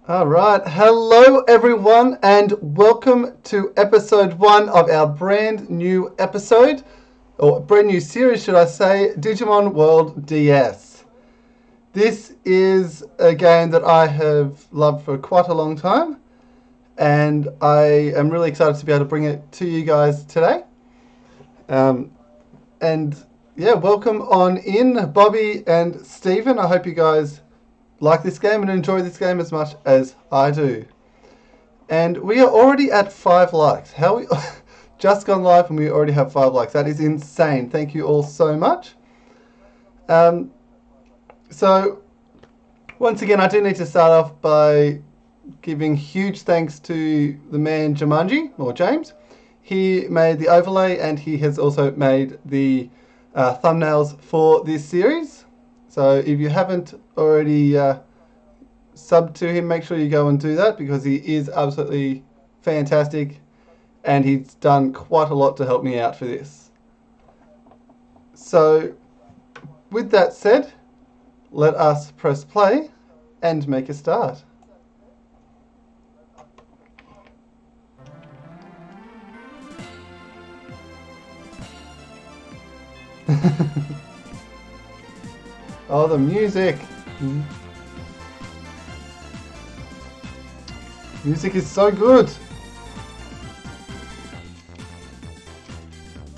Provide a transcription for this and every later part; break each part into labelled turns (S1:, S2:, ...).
S1: All right. Hello, everyone, and welcome to episode 1 of our brand new episode, or brand new series, should I say, Digimon World DS. This is a game that I have loved for quite a long time, and I am really excited to be able to bring it to you guys today. And yeah, welcome on in, Bobby and Stephen. I hope you guys like this game and enjoy this game as much as I do. And we are already at 5 likes. How we just gone live and we already have 5 likes. That is insane. Thank you all so much. So once again, I do need to start off by giving huge thanks to the man Jumanji, or James. He made the overlay and he has also made the thumbnails for this series. So if you haven't already subbed to him, make sure you go and do that because he is absolutely fantastic and he's done quite a lot to help me out for this. So with that said, let us press play and make a start. Oh, the music. Music is so good.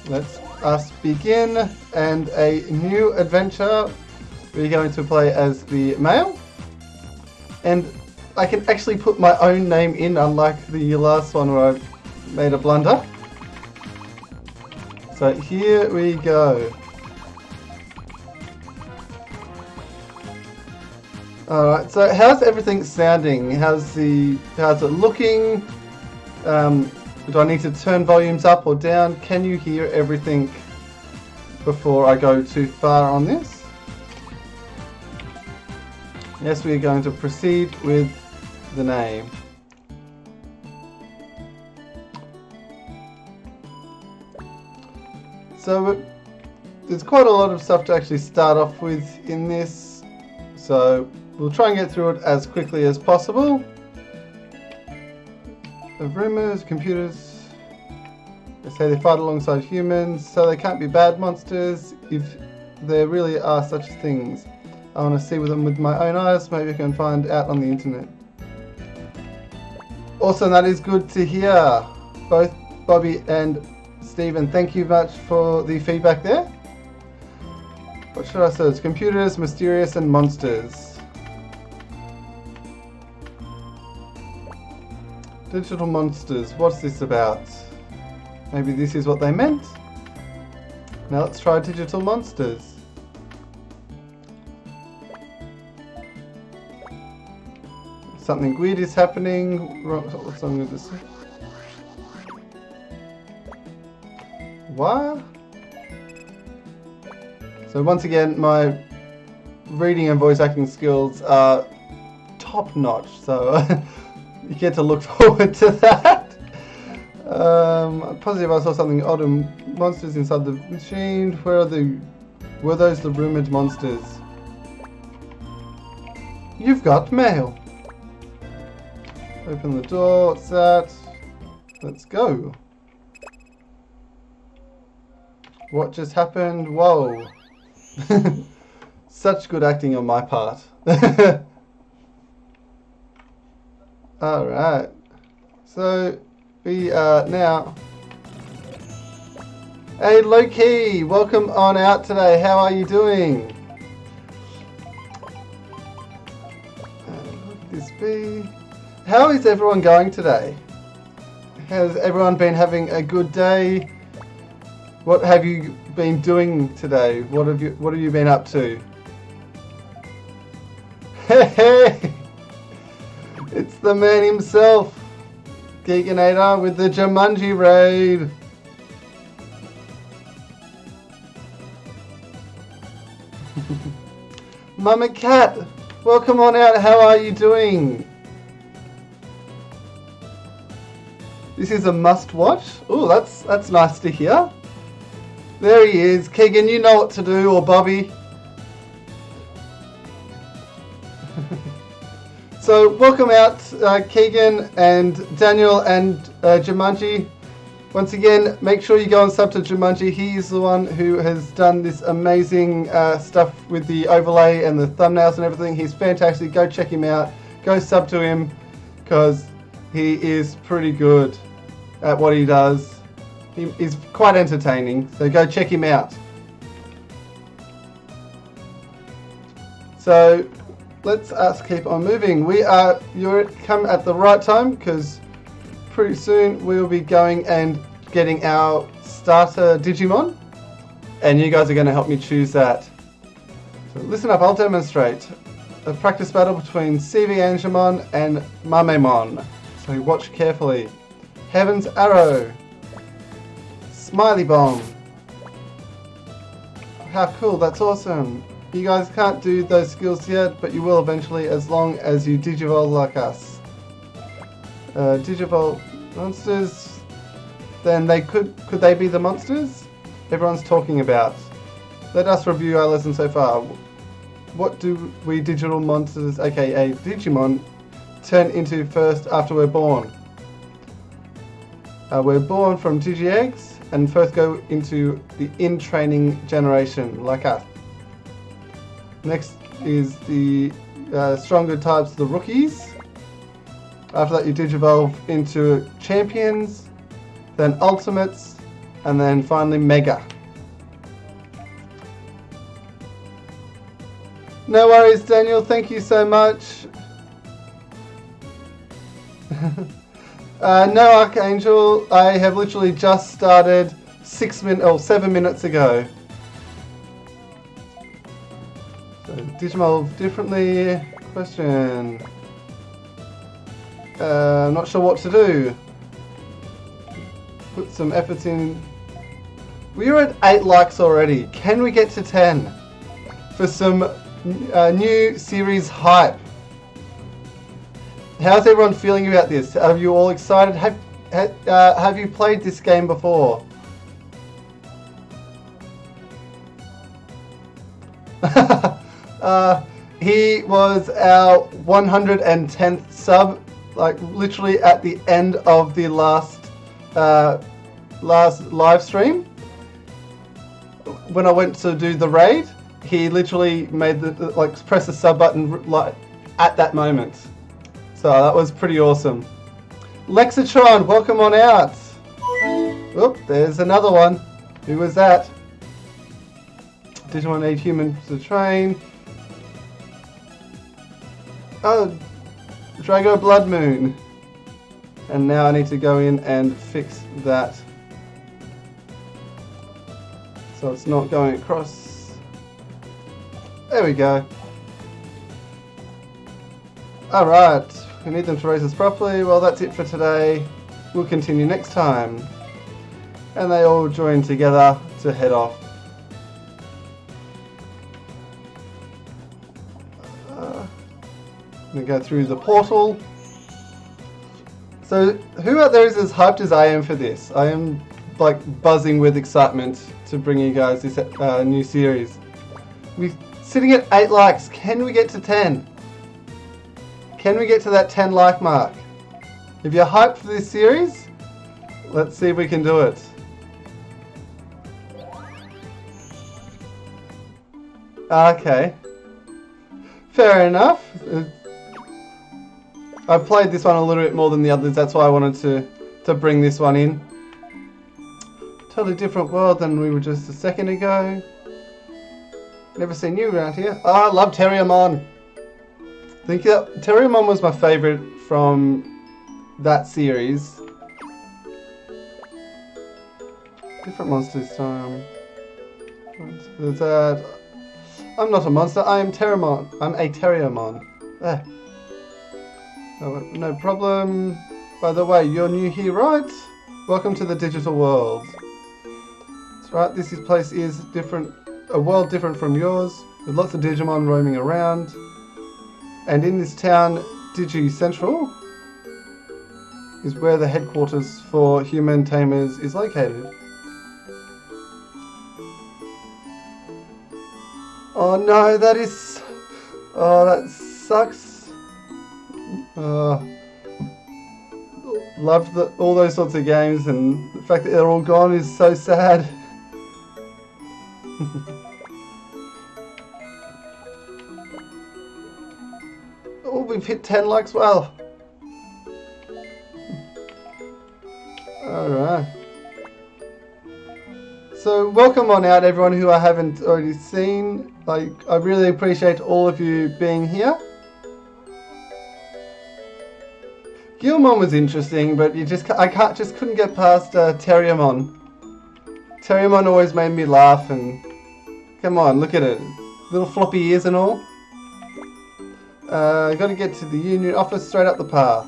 S1: Let's us begin, and a new adventure. We're going to play as the male, and I can actually put my own name in, unlike the last one where I made a blunder. So here we go. Alright, so how's everything sounding? How's it looking? Do I need to turn volumes up or down? Can you hear everything before I go too far on this? Yes, we are going to proceed with the name. So there's quite a lot of stuff to actually start off with in this. So we'll try and get through it as quickly as possible. The rumors, computers, they say they fight alongside humans, so they can't be bad monsters if there really are such things. I want to see them with my own eyes, maybe I can find out on the internet. Awesome, that is good to hear. Both Bobby and Stephen, thank you much for the feedback there. What should I search? Computers, mysterious, and monsters. Digital monsters, what's this about? Maybe this is what they meant? Now let's try digital monsters. Something weird is happening. What's wrong with this? What? So once again, my reading and voice acting skills are top notch, so you get to look forward to that. I'm positive I saw something odd and monsters inside the machine. Were those the rumoured monsters? You've got mail. Open the door, what's that? Let's go. What just happened? Whoa. Such good acting on my part. Alright. So, we are now... Hey Loki, welcome on out today. How are you doing? Look at this be. How is everyone going today? Has everyone been having a good day? What have you been doing today? What have you been up to? Hey! It's the man himself, Geekinator, with the Jumanji raid. Mama Cat, welcome on out. How are you doing? This is a must watch. Oh, that's nice to hear. There he is. Keegan, you know what to do, or Bobby. So So welcome out Keegan and Daniel and Jumanji. Once again, make sure you go and sub to Jumanji. He's the one who has done this amazing stuff with the overlay and the thumbnails and everything. He's fantastic. Go check him out. Go sub to him because he is pretty good at what he does. He's quite entertaining, so go check him out. So let's keep on moving. You're come at the right time because pretty soon we'll be going and getting our starter Digimon, and you guys are going to help me choose that. So listen up, I'll demonstrate. A practice battle between CV Angemon and Mamemon. So watch carefully. Heaven's Arrow. Smiley Bomb. How cool, that's awesome. You guys can't do those skills yet, but you will eventually as long as you Digivolve like us. Digivolve monsters, then they could they be the monsters everyone's talking about? Let us review our lesson so far. What do we digital monsters, aka Digimon, turn into first after we're born? We're born from Digi-Eggs and first go into the in-training generation, like us. Next is the stronger types, the rookies. After that you Digivolve into champions, then ultimates, and then finally mega. No worries, Daniel, thank you so much. No, Archangel, I have literally just started 7 minutes ago. So, Digimon differently? Question. I'm not sure what to do. Put some efforts in. We're at 8 likes already. Can we get to 10? For some new series hype. How's everyone feeling about this? Are you all excited? Have you played this game before? He was our 110th sub, like literally at the end of the last live stream. When I went to do the raid, he literally made press the sub button like at that moment. So that was pretty awesome. Lexatron, welcome on out. Oop, there's another one. Who was that? Digimon need humans to train. Oh, Drago Blood Moon. And now I need to go in and fix that. So it's not going across. There we go. Alright, we need them to raise us properly. Well, that's it for today. We'll continue next time. And they all join together to head off. We go through the portal. So, who out there is as hyped as I am for this? I am like buzzing with excitement to bring you guys this new series. We're sitting at 8 likes. Can we get to 10? Can we get to that 10 like mark? If you're hyped for this series, let's see if we can do it. Okay. Fair enough. I played this one a little bit more than the others, that's why I wanted to bring this one in. Totally different world than we were just a second ago. Never seen you around here. Oh, I love Terriermon. I think Terriermon was my favourite from that series. Different monsters time. There's that. I'm not a monster, I am Terriermon. I'm a Terriermon. There. No problem. By the way, you're new here, right? Welcome to the digital world. That's right, this place is different, a world different from yours, with lots of Digimon roaming around. And in this town, Digi Central is where the headquarters for human tamers is located. Oh no, that sucks. Loved all those sorts of games, and the fact that they're all gone is so sad. Oh, we've hit 10 likes. Wow. Alright. So welcome on out, everyone who I haven't already seen. Like, I really appreciate all of you being here. Gilmon was interesting, but I just couldn't get past Terriermon. Terriermon always made me laugh, and come on, look at it, little floppy ears and all. Got to get to the union office straight up the path.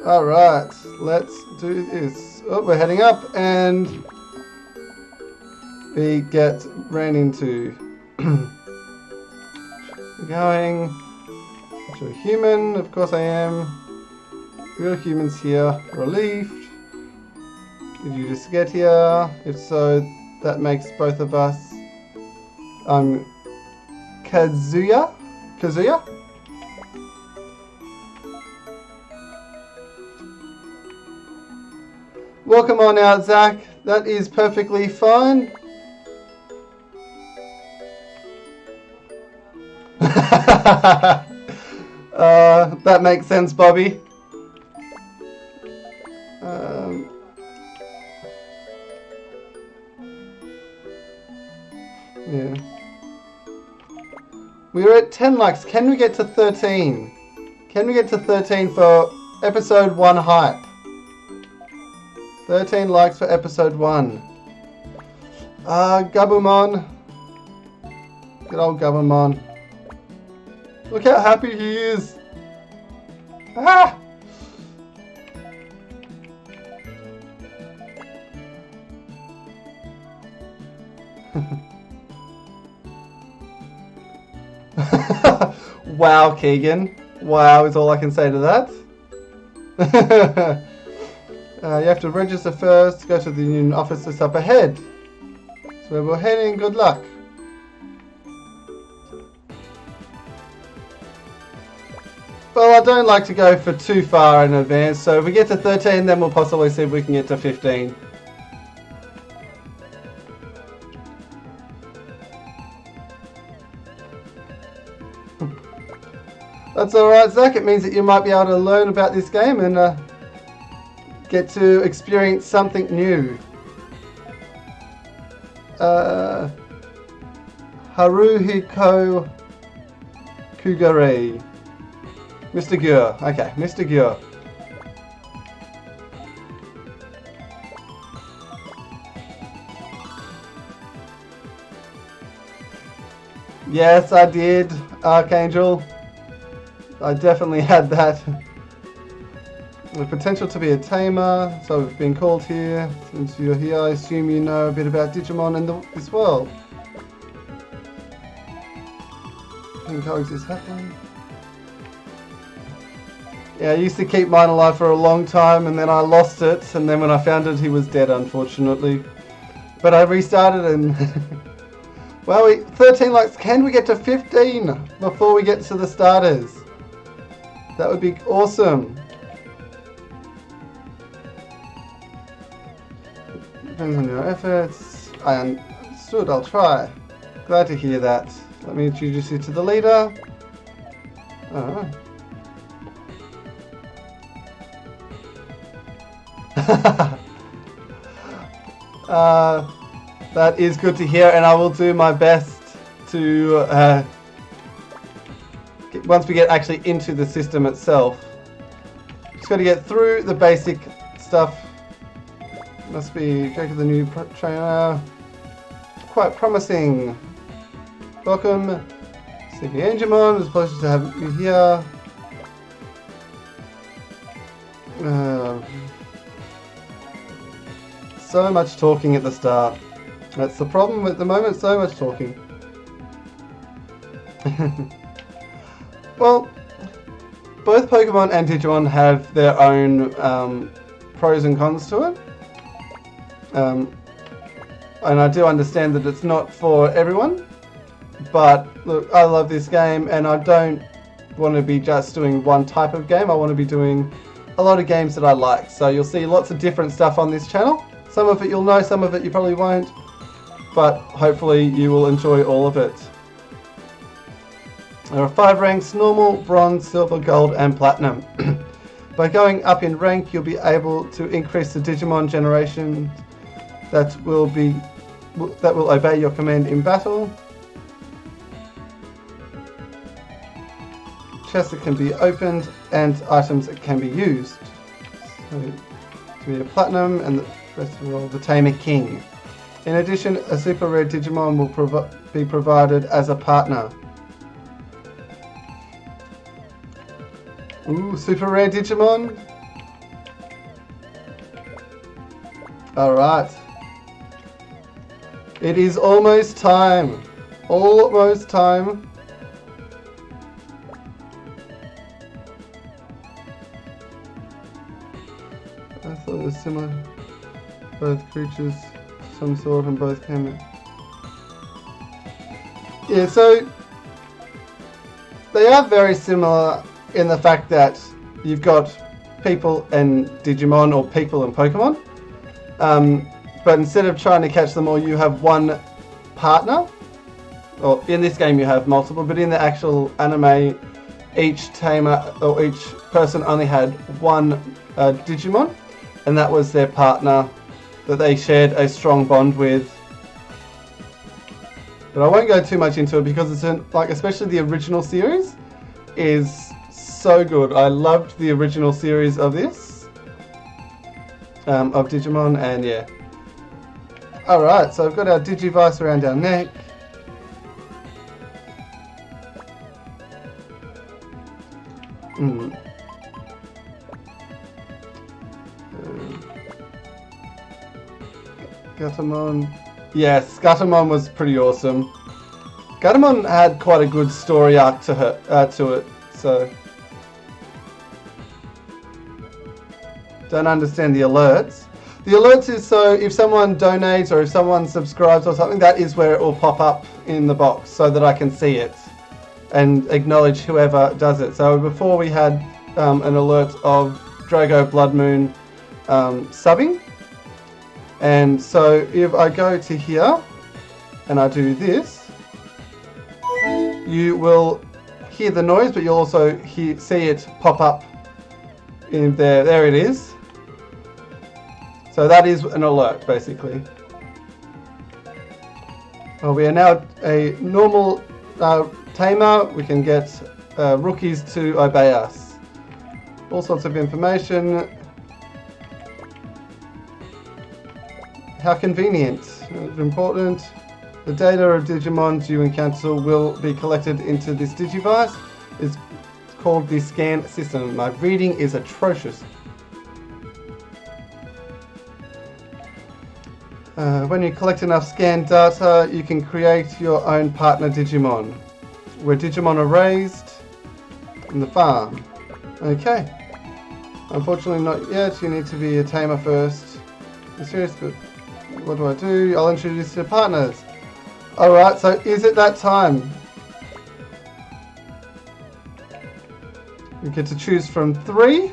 S1: All right, let's do this. Oh, we're heading up, and we ran into going. To a human, of course I am. Real humans here. Relieved. Did you just get here? If so, that makes both of us. Kazuya? Kazuya? Welcome on out, Zach. That is perfectly fine. That makes sense, Bobby. Yeah. We're at 10 likes. Can we get to 13? Can we get to 13 for episode 1 hype? 13 likes for episode 1. Gabumon. Good old Gabumon. Look how happy he is. Ah! Wow, Keegan. Wow is all I can say to that. You have to register first, go to the union office that's up ahead. So where we're heading, good luck. Well, I don't like to go for too far in advance, so if we get to 13, then we'll possibly see if we can get to 15. That's alright, Zach. It means that you might be able to learn about this game and get to experience something new. Haruhiko Kugare. Mr. Gur. Okay, Mr. Gur. Yes, I did, Archangel. I definitely had that. The potential to be a tamer, so we've been called here. Since you're here, I assume you know a bit about Digimon and this world. How is this happening? Yeah, I used to keep mine alive for a long time, and then I lost it, and then when I found it, he was dead, unfortunately. But I restarted, and well, 13 likes. Can we get to 15 before we get to the starters? That would be awesome. Depends on your efforts. I understood. I'll try. Glad to hear that. Let me introduce you to the leader. Oh. That is good to hear, and I will do my best to once we get actually into the system itself. Just got to get through the basic stuff. Must be go to the new trainer. Quite promising. Welcome, Sticky Angemon. It's a pleasure to have you here. So much talking at the start. That's the problem at the moment, so much talking. Well, both Pokemon and Digimon have their own pros and cons to it. And I do understand that it's not for everyone. But look, I love this game, and I don't want to be just doing one type of game. I want to be doing a lot of games that I like. So you'll see lots of different stuff on this channel. Some of it you'll know, some of it you probably won't. But hopefully you will enjoy all of it. There are 5 ranks: normal, bronze, silver, gold and platinum. By going up in rank, you'll be able to increase the Digimon generation that will obey your command in battle. Chests that can be opened and items that can be used. So, to be a platinum, and the rest of all the Tamer King. In addition, a super rare Digimon will be provided as a partner. Ooh, super rare Digimon. Alright. It is almost time. Almost time. I thought it was similar. Both creatures, some sort, and both came in. Yeah, so they are very similar in the fact that you've got people and Digimon, or people and Pokemon. But instead of trying to catch them all, you have one partner. Or in this game you have multiple, but in the actual anime, each tamer or each person only had one Digimon, and that was their partner that they shared a strong bond with. But I won't go too much into it because it's like, especially the original series is so good. I loved the original series of this, of Digimon, and yeah. Alright, so I've got our Digivice around our neck. Gatomon. Yes, Gatomon was pretty awesome. Gatomon had quite a good story arc to it, so don't understand the alerts. The alerts is so if someone donates or if someone subscribes or something, that is where it will pop up in the box so that I can see it and acknowledge whoever does it. So before we had an alert of Drago Blood Moon subbing, and so if I go to here and I do this, you will hear the noise, but you'll also see it pop up in there. There it is. So that is an alert, basically. Well, we are now a normal tamer. We can get rookies to obey us. All sorts of information. How convenient. It's important. The data of Digimons you encounter will be collected into this Digivice. It's called the scan system. My reading is atrocious. When you collect enough scan data, you can create your own partner Digimon, where Digimon are raised in the farm. Okay. Unfortunately not yet, you need to be a tamer first. I'm serious, but what do I do? I'll introduce you to partners. Alright, so is it that time? You get to choose from 3.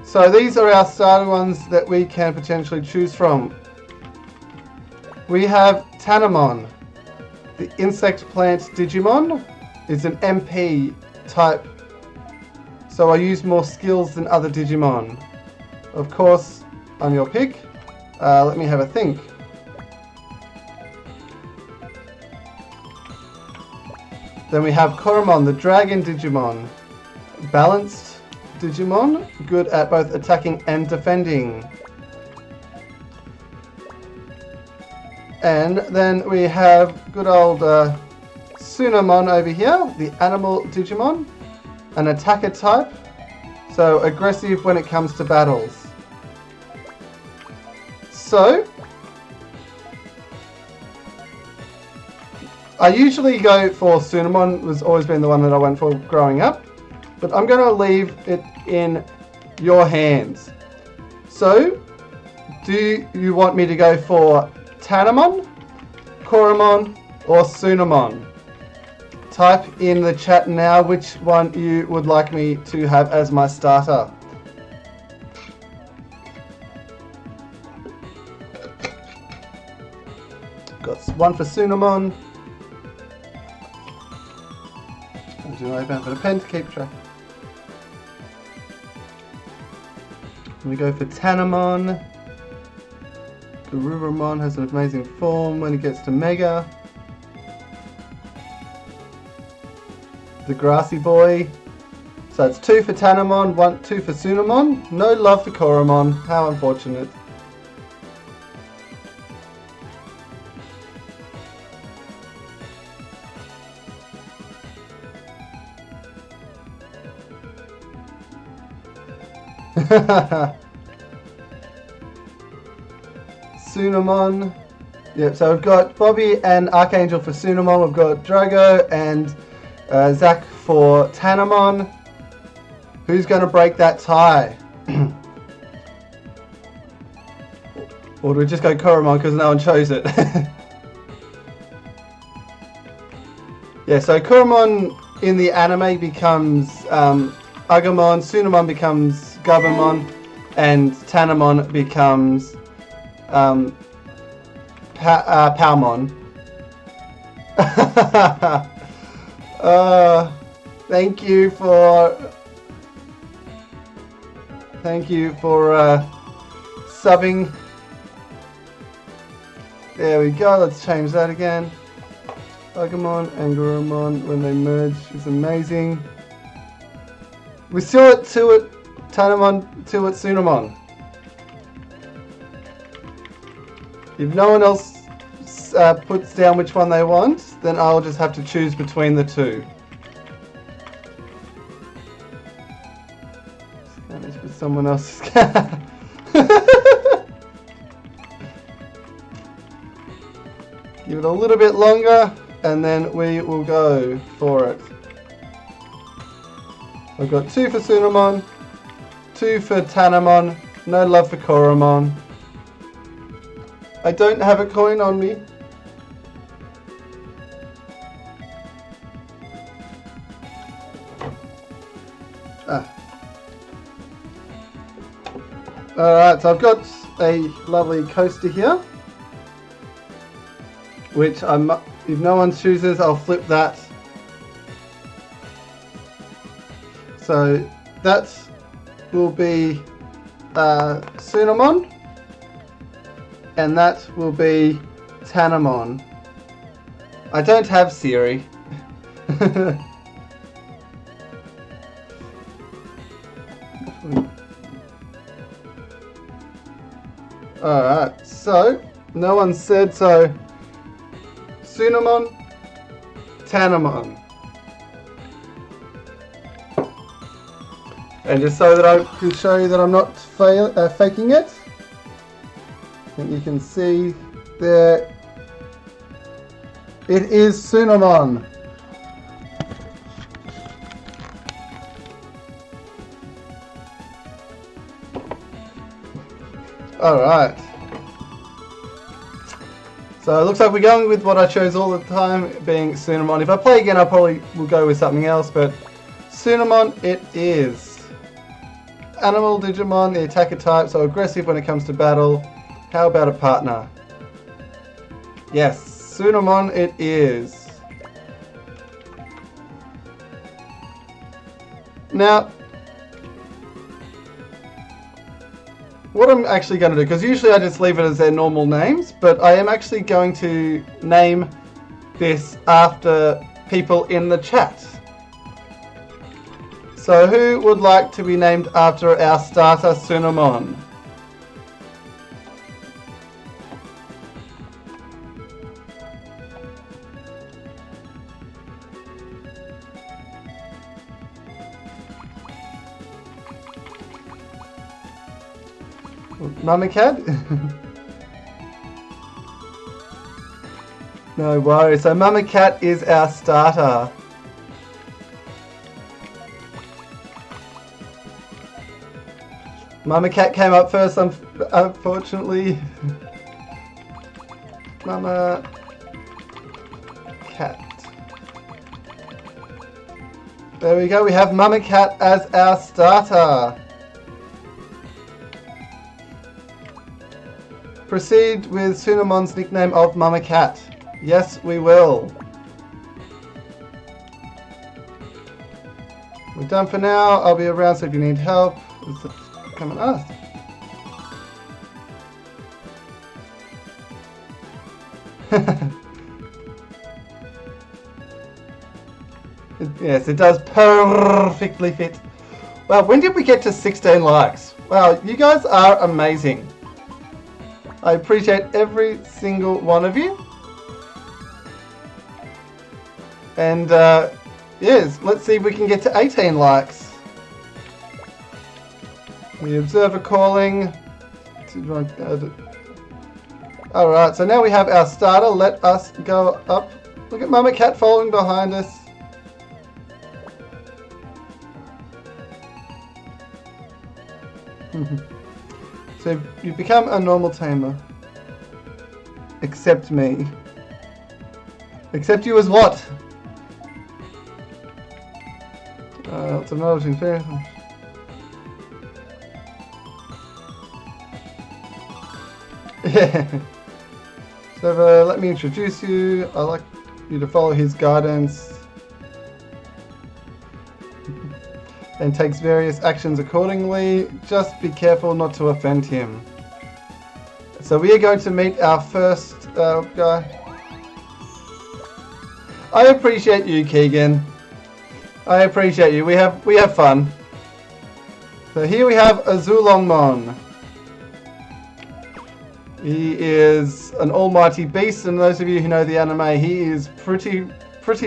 S1: So these are our starter ones that we can potentially choose from. We have Tanemon. The insect plant Digimon is an MP type, so I use more skills than other Digimon. Of course, I'm your pick. Let me have a think. Then we have Koromon, the dragon Digimon. Balanced Digimon, good at both attacking and defending. And then we have good old Tsunamon over here, the animal Digimon, an attacker type, so aggressive when it comes to battles. So, I usually go for Tsunamon, was always been the one that I went for growing up. But I'm going to leave it in your hands. So, do you want me to go for Tanemon, Koromon or Sunamon? Type in the chat now which one you would like me to have as my starter. Got one for Sunamon. Do I have a pen to keep track? We go for Tanamon. Garurumon has an amazing form when it gets to Mega. The Grassy Boy. So it's 2 for Tanamon, 2 for Sunamon. No love for Koromon. How unfortunate. Sunamon. Yep, so we've got Bobby and Archangel for Sunamon. We've got Drago and Zach for Tanamon. Who's going to break that tie? Or do we just go Koromon because no one chose it? Yeah, so Koromon in the anime becomes Agumon, Sunamon becomes Gabumon, and Tanamon becomes Palmon. Thank you for subbing. There we go. Let's change that again. Agumon and Garurumon when they merge is amazing. We're still at 2 at Tanamon, 2 at Sunamon. If no one else puts down which one they want, then I'll just have to choose between the 2. Manage with someone else's Give it a little bit longer, and then we will go for it. I've got 2 for Sunamon, 2 for Tanamon, no love for Koromon. I don't have a coin on me. Alright, so I've got a lovely coaster here, which if no one chooses, I'll flip that. So that will be Sunamon, and that will be Tanamon. I don't have Siri. Alright, so no one said, so Sunamon, Tanamon. And just so that I can show you that I'm not faking it, I think you can see there, it is Sunamon. Alright. So it looks like we're going with what I chose all the time, being Sunamon. If I play again, I probably will go with something else, but Sunamon it is. Animal Digimon, the attacker type, so aggressive when it comes to battle. How about a partner? Yes, Sunamon it is. Now, what I'm actually going to do, because usually I just leave it as their normal names, but I am actually going to name this after people in the chat. So who would like to be named after our starter Sunamon? Mama Cat? No worries. So Mama Cat is our starter. Mama Cat came up first, unfortunately. Mama Cat. There we go, we have Mama Cat as our starter. Proceed with Sunamon's nickname of Mama Cat. Yes, we will. We're done for now. I'll be around, so if you need help, come and ask. Yes, it does perfectly fit. Wow, when did we get to 16 likes? Wow, you guys are amazing. I appreciate every single one of you. And yes, let's see if we can get to 18 likes. The observer calling. Alright, so now we have our starter. Let us go up. Look at Mama Cat following behind us. So you become a normal tamer. Except me. Except you as what? It's a melting fair. Yeah. So let me introduce you. I'd like you to follow his guidance and takes various actions accordingly. Just be careful not to offend him. So we are going to meet our first guy. I appreciate you, Keegan. I appreciate you. We have fun. So here we have Azulongmon. He is an almighty beast, and those of you who know the anime, he is pretty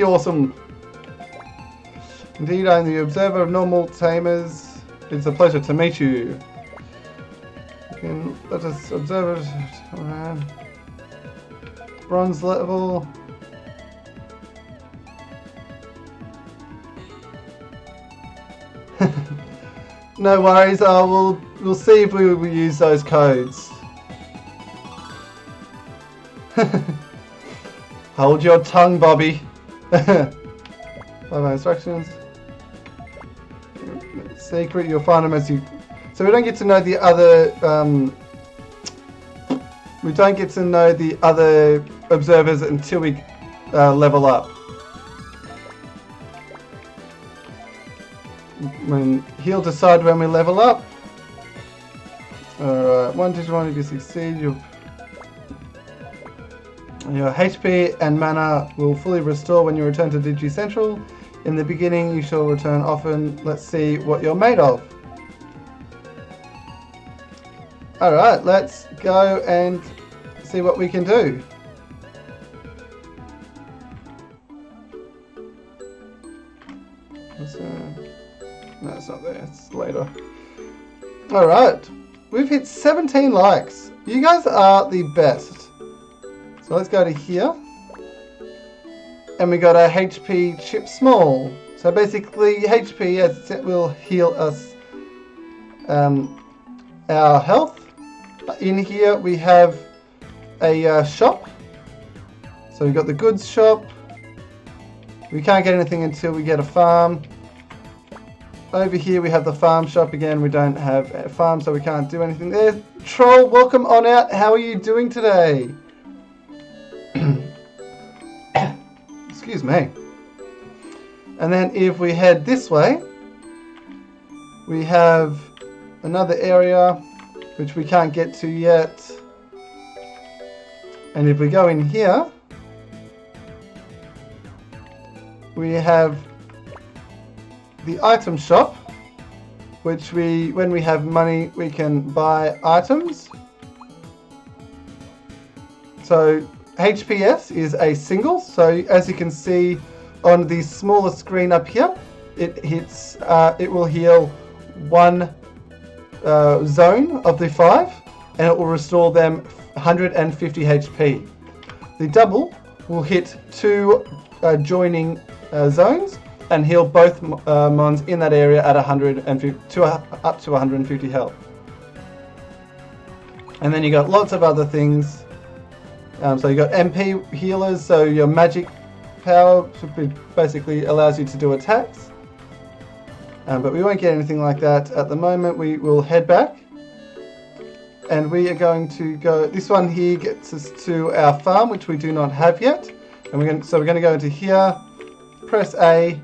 S1: awesome. Indeed, I am the observer of normal tamers. It's a pleasure to meet you. Let us observe it around. Bronze level. No worries. We'll see if we will use those codes. Hold your tongue, Bobby. Bye-bye instructions. Secret, you'll find them as you. So we don't get to know the other. We don't get to know the other observers until we level up. When he'll decide when we level up. Alright, 1 Digimon if you succeed, your HP and mana will fully restore when you return to Digi Central. In the beginning, you shall return often. Let's see what you're made of. Alright, let's go and see what we can do. No, it's not there. It's later. Alright, we've hit 17 likes. You guys are the best. So let's go to here. And we got a HP chip small. So basically HP as it will heal us our health. In here we have a shop. So we've got the goods shop. We can't get anything until we get a farm. Over here we have the farm shop again. We don't have a farm, so we can't do anything there. Troll, welcome on out. How are you doing today? Excuse me. And then if we head this way, we have another area which we can't get to yet. And if we go in here, we have the item shop, which when we have money, we can buy items. So HPS is a single, so as you can see on the smaller screen up here, it will heal one zone of the 5, and it will restore them 150 HP. The double will hit 2 joining zones and heal both mons in that area at 150 up to 150 health. And then you got lots of other things. So you got MP healers, so your magic power, which basically allows you to do attacks. But we won't get anything like that at the moment. We will head back. And we are going to go, this one here gets us to our farm, which we do not have yet. And we're going to go into here, press A.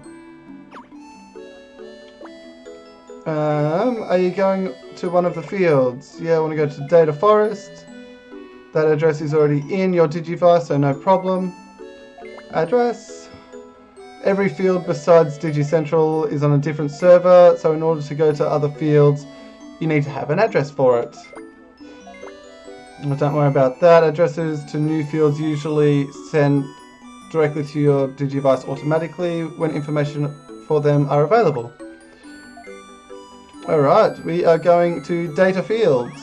S1: Are you going to one of the fields? Yeah, I want to go to Data Forest. That address is already in your Digivice, so no problem. Address. Every field besides DigiCentral is on a different server, so in order to go to other fields, you need to have an address for it. But don't worry about that. Addresses to new fields usually send directly to your Digivice automatically when information for them are available. Alright, we are going to data fields.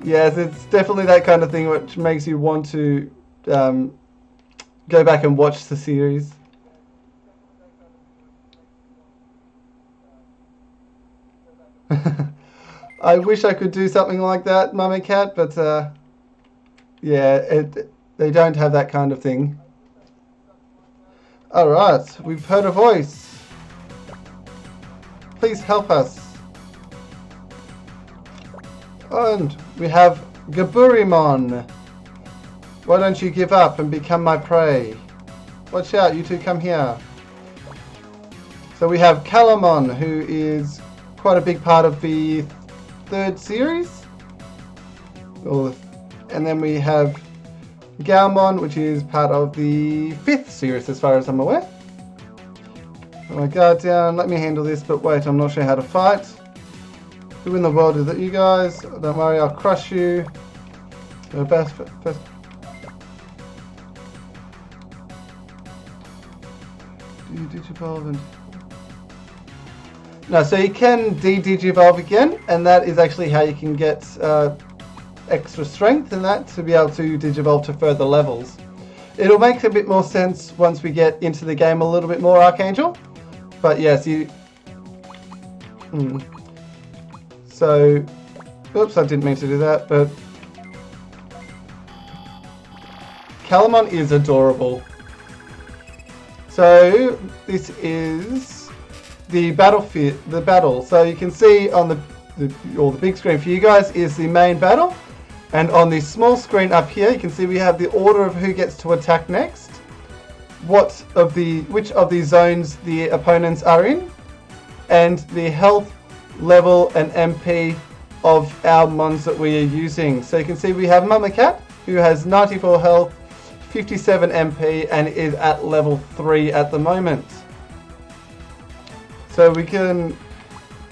S1: Yes, it's definitely that kind of thing which makes you want to go back and watch the series. I wish I could do something like that, Mummy Cat, but yeah, they don't have that kind of thing. Alright, we've heard a voice. Please help us. And we have Gaburimon. Why don't you give up and become my prey? Watch out, you two come here. So we have Calamon, who is quite a big part of the 3rd series. And then we have Galmon, which is part of the 5th series as far as I'm aware. Put my guard down, let me handle this, but wait, I'm not sure how to fight. Who in the world is it, you guys? Don't worry, I'll crush you. First. Digivolve and... No, so you can de-digivolve again, and that is actually how you can get extra strength in that to be able to digivolve to further levels. It'll make a bit more sense once we get into the game a little bit more, Archangel. But yes, you... So, oops, I didn't mean to do that, but Calamon is adorable. So, this is the battlefield, the battle. So you can see on the big screen for you guys is the main battle, and on the small screen up here, you can see we have the order of who gets to attack next, which of the zones the opponents are in, and the health level and MP of our mons that we are using. So you can see we have Mama Cat, who has 94 health, 57 MP, and is at level 3 at the moment. So we can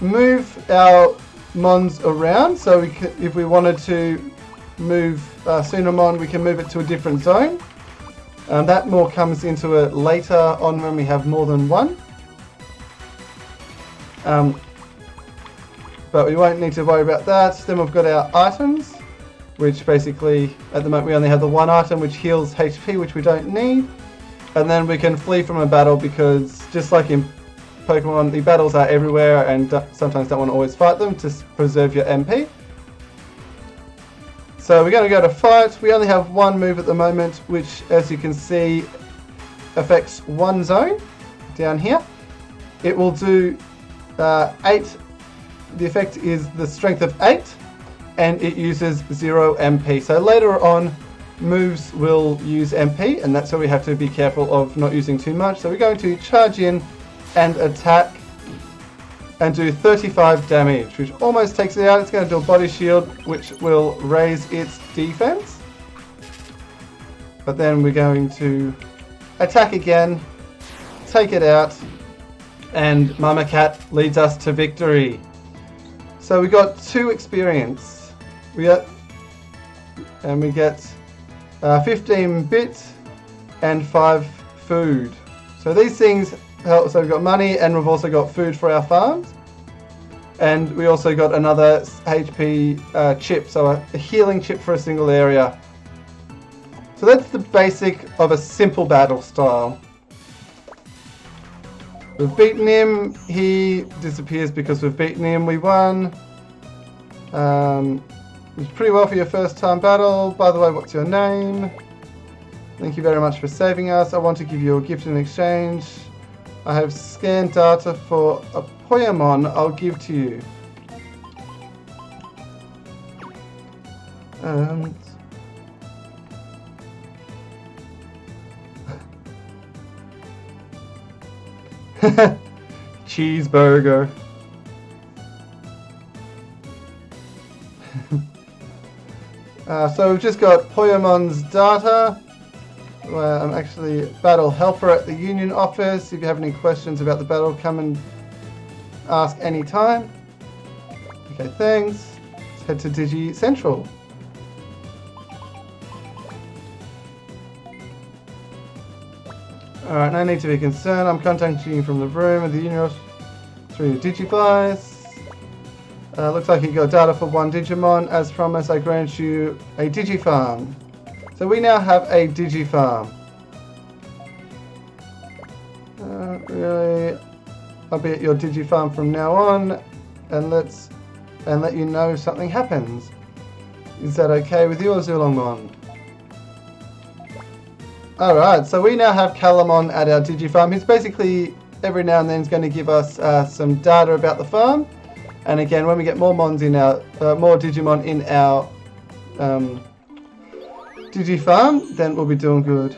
S1: move our mons around. So if we wanted to move Sunamon, we can move it to a different zone. That more comes into it later on when we have more than one. But we won't need to worry about that. Then we've got our items, which basically, at the moment we only have the one item which heals HP, which we don't need. And then we can flee from a battle because, just like in Pokemon, the battles are everywhere and sometimes don't want to always fight them to preserve your MP. So we're going to go to fight. We only have one move at the moment, which, as you can see, affects one zone down here. It will do 8. The effect is the strength of 8, and it uses 0 MP. So later on, moves will use MP, and that's where we have to be careful of not using too much. So we're going to charge in and attack and do 35 damage, which almost takes it out. It's going to do a body shield, which will raise its defense. But then we're going to attack again, take it out, and Mama Cat leads us to victory. So we got 2 experience. We get 15 bits and 5 food. So these things help. So we've got money, and we've also got food for our farms, and we also got another HP chip, so a healing chip for a single area. So that's the basic of a simple battle style. We've beaten him. He disappears because we've beaten him. We won. It's pretty well for your first time battle. By the way, what's your name? Thank you very much for saving us. I want to give you a gift in exchange. I have scanned data for a Poyamon I'll give to you. Cheeseburger. So we've just got Poyamon's data. I'm actually battle helper at the union office. If you have any questions about the battle, come and ask anytime. Okay, thanks. Let's head to Digi Central. Alright, no need to be concerned. I'm contacting you from the room of the union office through your Digivice. Looks like you got data for one Digimon. As promised, I grant you a Digifarm. So we now have a Digifarm. Really, I'll be at your Digifarm from now on, and let you know if something happens. Is that okay with you, or Zulongmon? Alright, so we now have Calamon at our Digifarm. He's basically, every now and then, is going to give us some data about the farm. And again, when we get more Mons in our, more Digimon in our Digifarm, then we'll be doing good.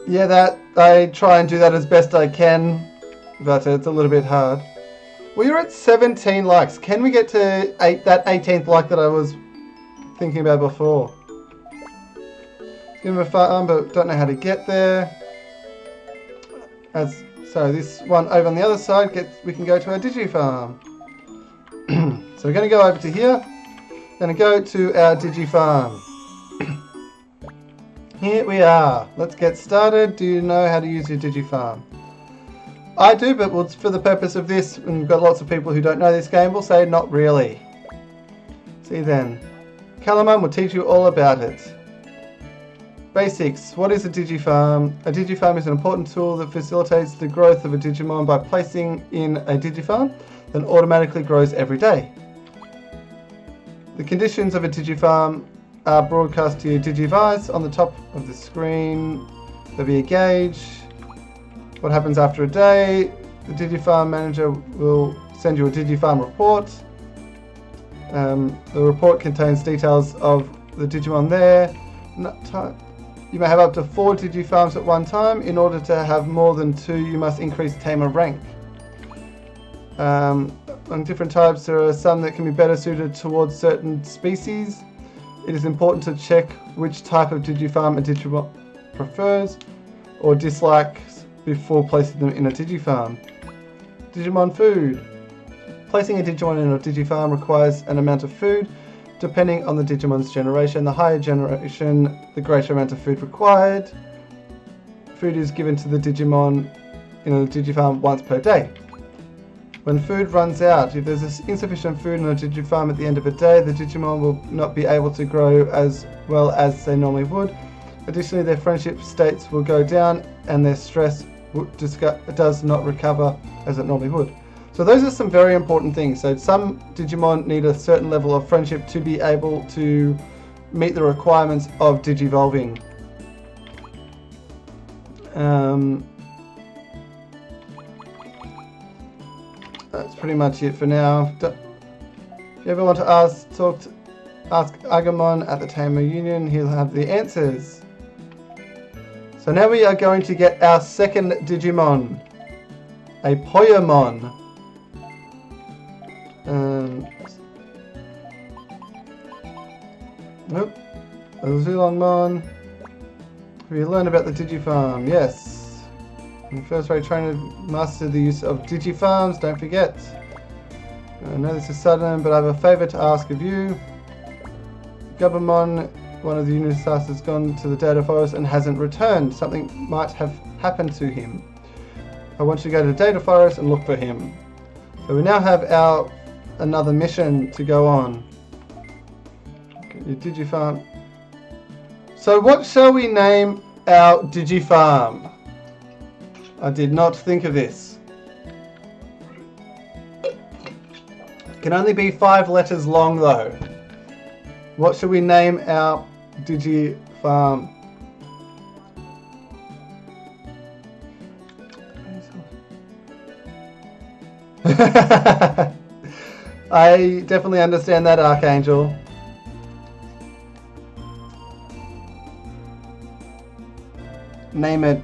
S1: Yeah, that I try and do that as best I can, but it's a little bit hard. We are at 17 likes. Can we get to that 18th like that I was thinking about before? Give him a farm, but don't know how to get there. So this one over on the other side, we can go to our Digifarm. So we're going to go over to here. Going to go to our Digifarm. Here we are. Let's get started. Do you know how to use your Digifarm? I do, but for the purpose of this, and we've got lots of people who don't know this game, we'll say not really. See then. Calamon will teach you all about it. Basics. What is a Digifarm? A Digifarm is an important tool that facilitates the growth of a Digimon by placing in a Digifarm that automatically grows every day. The conditions of a Digifarm are broadcast to your Digivice. On the top of the screen, there'll be a gauge. What happens after a day? The Digifarm manager will send you a Digifarm report. The report contains details of the Digimon there. You may have up to 4 Digifarms at one time. In order to have more than 2, you must increase Tamer rank. On different types, there are some that can be better suited towards certain species. It is important to check which type of Digifarm a Digimon prefers or dislikes before placing them in a Digifarm. Digimon food. Placing a Digimon in a Digifarm requires an amount of food. Depending on the Digimon's generation, the higher generation, the greater amount of food required. Food is given to the Digimon in a Digifarm once per day. When food runs out, if there's insufficient food in a Digifarm at the end of a day, the Digimon will not be able to grow as well as they normally would. Additionally, their friendship states will go down and their stress does not recover as it normally would. So those are some very important things. So some Digimon need a certain level of friendship to be able to meet the requirements of Digivolving. That's pretty much it for now. If you ever want to ask Agumon at the Tamer Union, he'll have the answers. So now we are going to get our second Digimon, a Poyamon. Nope. A Zulongmon. We learn about the Digifarm, yes. And first rate trainer master the use of Digifarms, don't forget. I know this is sudden, but I have a favour to ask of you. Gabumon, one of the unit staff, has gone to the data forest and hasn't returned. Something might have happened to him. I want you to go to the data forest and look for him. So we now have another mission to go on. Your Digifarm. So what shall we name our Digifarm? I did not think of this. Can only be 5 letters long though. What should we name our Digi farm? I definitely understand that, Archangel. Name it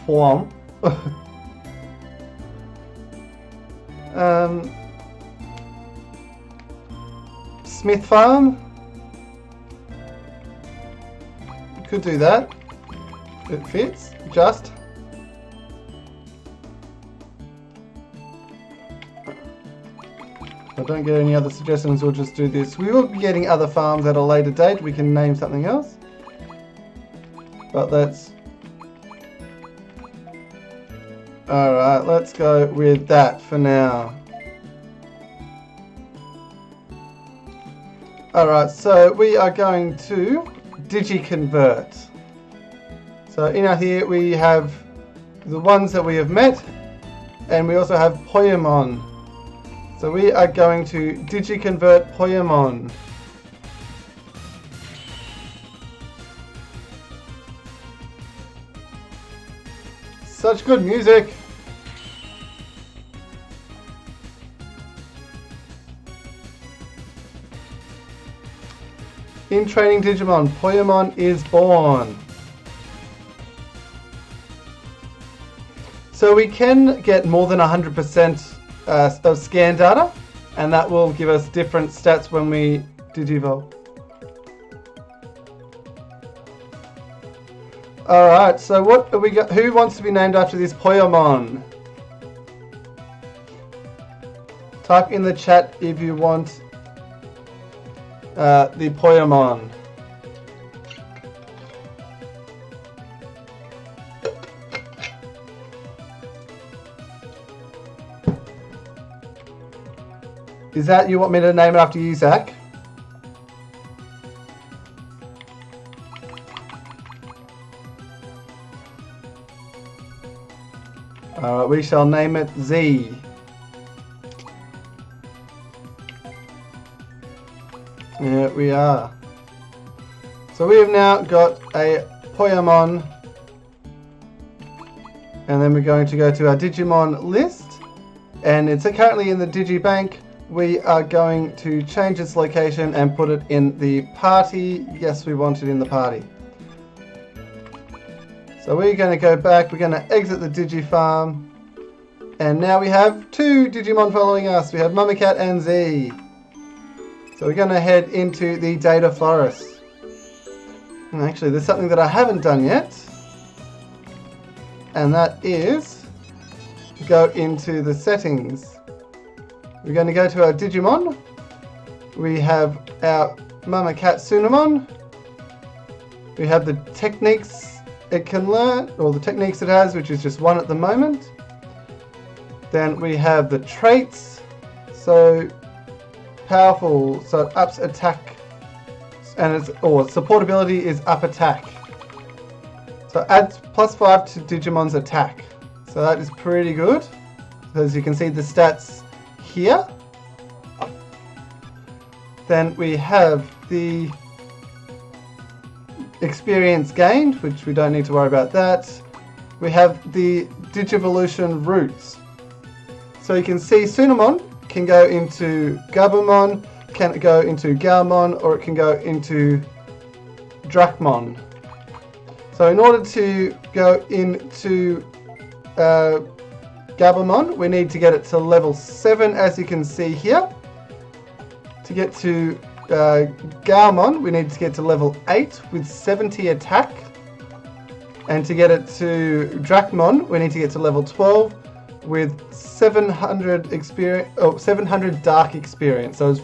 S1: form. Smith Farm. Could do that. It fits. Just. If I don't get any other suggestions, we'll just do this. We will be getting other farms at a later date. We can name something else. But let's... Alright, let's go with that for now. Alright, so we are going to Digi-convert. So in our here we have the ones that we have met, and we also have Poyamon. So we are going to Digi-convert Poyamon. Such good music! In training Digimon, Poyamon is born. So we can get more than 100% of scan data, and that will give us different stats when we digivolve. Alright, so what have we got? Who wants to be named after this Poyamon? Type in the chat if you want the Poyamon. Is that you want me to name it after you, Zach? Alright, we shall name it Z. Here we are. So we have now got a Poyamon, and then we're going to go to our Digimon list, and it's currently in the Digibank. We are going to change its location and put it in the party. Yes, we want it in the party. So we're going to go back, we're going to exit the Digifarm, and now we have 2 Digimon following us. We have Mamacat and Z. So we're going to head into the data forest. And actually, there's something that I haven't done yet, and that is go into the settings. We're going to go to our Digimon. We have our Mamacat Sunamon. We have the techniques it can learn, or the techniques it has, which is just 1 at the moment. Then we have the traits. So powerful, so it ups attack, and its support ability is up attack. So adds +5 to Digimon's attack. So that is pretty good. As you can see the stats here. Then we have the experience gained, which we don't need to worry about that. We have the Digivolution routes. So you can see Sunamon can go into Gabumon, can go into Galmon, or it can go into Drachmon. So in order to go into Gabumon, we need to get it to level 7, as you can see here. To get to Galmon, we need to get to level 8 with 70 attack. And to get it to Drachmon, we need to get to level 12 with 700 experience, 700 dark experience. So it's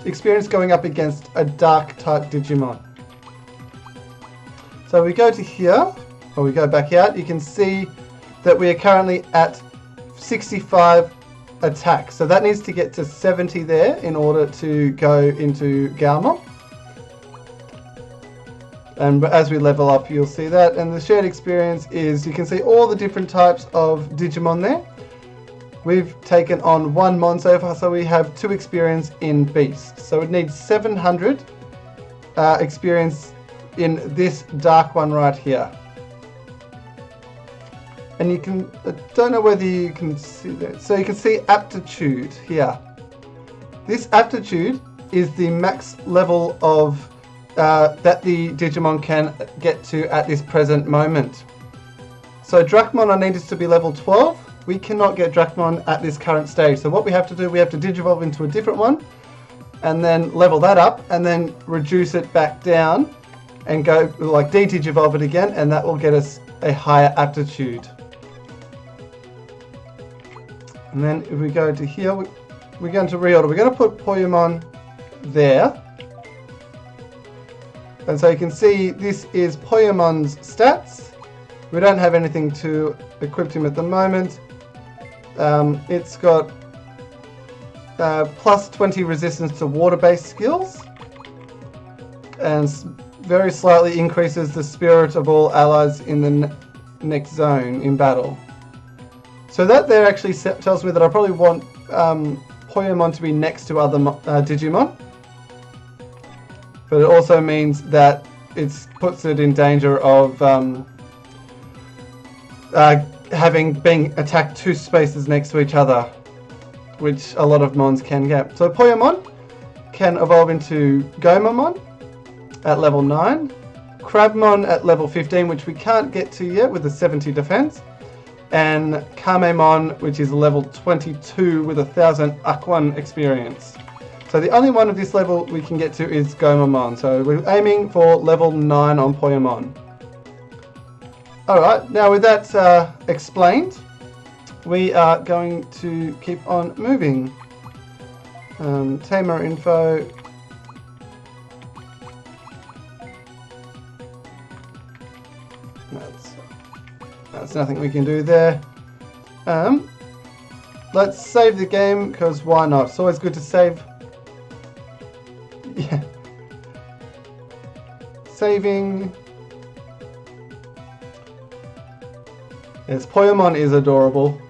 S1: experience going up against a dark type Digimon. So we go to here, or we go back out, you can see that we are currently at 65 attack. So that needs to get to 70 there in order to go into Galmon. And as we level up, you'll see that. And the shared experience is, you can see all the different types of Digimon there. We've taken on 1 Mon so far, so we have 2 experience in Beast. So it needs 700 experience in this dark one right here. And you can, I don't know whether you can see that. So you can see aptitude here. This aptitude is the max level of that the Digimon can get to at this present moment. So Drachmon are needed to be level 12. We cannot get Drachmon at this current stage. So what we have to do, we have to Digivolve into a different one and then level that up and then reduce it back down and go like de-Digivolve it again, and that will get us a higher aptitude. And then if we go to here, we're going to reorder. We're going to put Poyamon there. And so you can see this is Poyamon's stats. We don't have anything to equip him at the moment. It's got plus 20 resistance to water-based skills. And very slightly increases the spirit of all allies in the next zone in battle. So that there actually tells me that I probably want Poyamon to be next to other Digimon. But it also means that it puts it in danger of being attacked 2 spaces next to each other, which a lot of Mons can get. So Poyamon can evolve into Gomamon at level 9, Crabmon at level 15, which we can't get to yet with a 70 defense, and Kamemon, which is level 22 with 1000 Aquan experience. So the only one of this level we can get to is Gomamon. So we're aiming for level 9 on Poyamon. Alright, now with that explained, we are going to keep on moving. Tamer info. That's nothing we can do there. Let's save the game, because why not? It's always good to save. Yeah. Saving. Yes, Poyamon is adorable.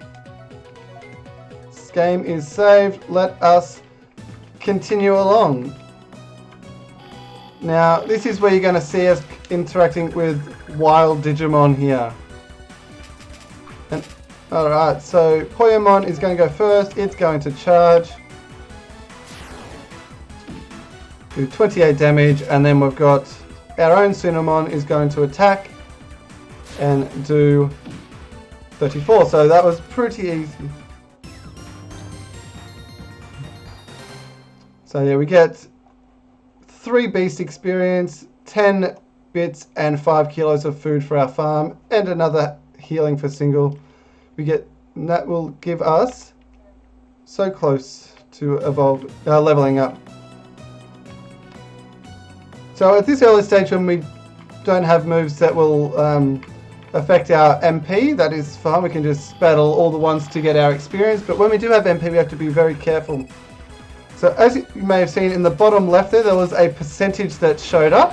S1: This game is saved. Let us continue along. Now, this is where you're going to see us interacting with wild Digimon here. And alright, so Poyamon is going to go first. It's going to charge. Do 28 damage, and then we've got our own Sunamon is going to attack and do 34. So that was pretty easy. So yeah, we get 3 beast experience, 10 bits and 5 kilos of food for our farm, and another healing for single. We get, and that will give us so close to leveling up. So at this early stage, when we don't have moves that will affect our MP, that is fine. We can just battle all the ones to get our experience. But when we do have MP, we have to be very careful. So as you may have seen in the bottom left there was a percentage that showed up.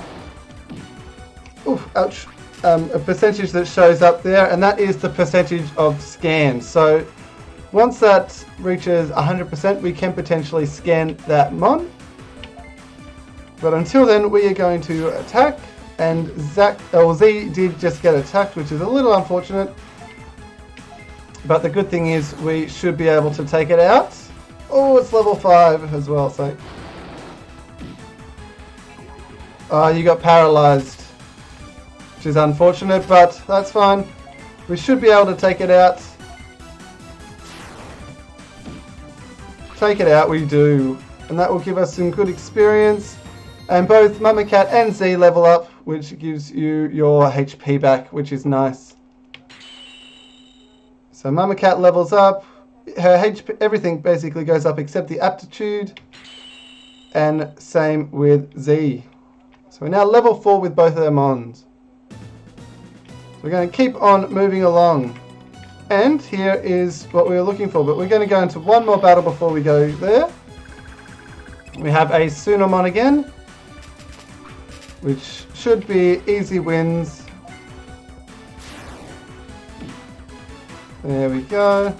S1: Oof, ouch. A percentage that shows up there, and that is the percentage of scans. So once that reaches 100%, we can potentially scan that Mon. But until then, we are going to attack, and Z did just get attacked, which is a little unfortunate. But the good thing is we should be able to take it out. Oh, it's level 5 as well, so... you got paralyzed, which is unfortunate, but that's fine. We should be able to take it out. Take it out, we do. And that will give us some good experience. And both Mama Cat and Z level up, which gives you your HP back, which is nice. So Mama Cat levels up. Her HP, everything basically goes up except the aptitude. And same with Z. So we're now level 4 with both of their Mons. So we're going to keep on moving along. And here is what we were looking for. But we're going to go into one more battle before we go there. We have a Sunamon again. which should be easy wins. There we go.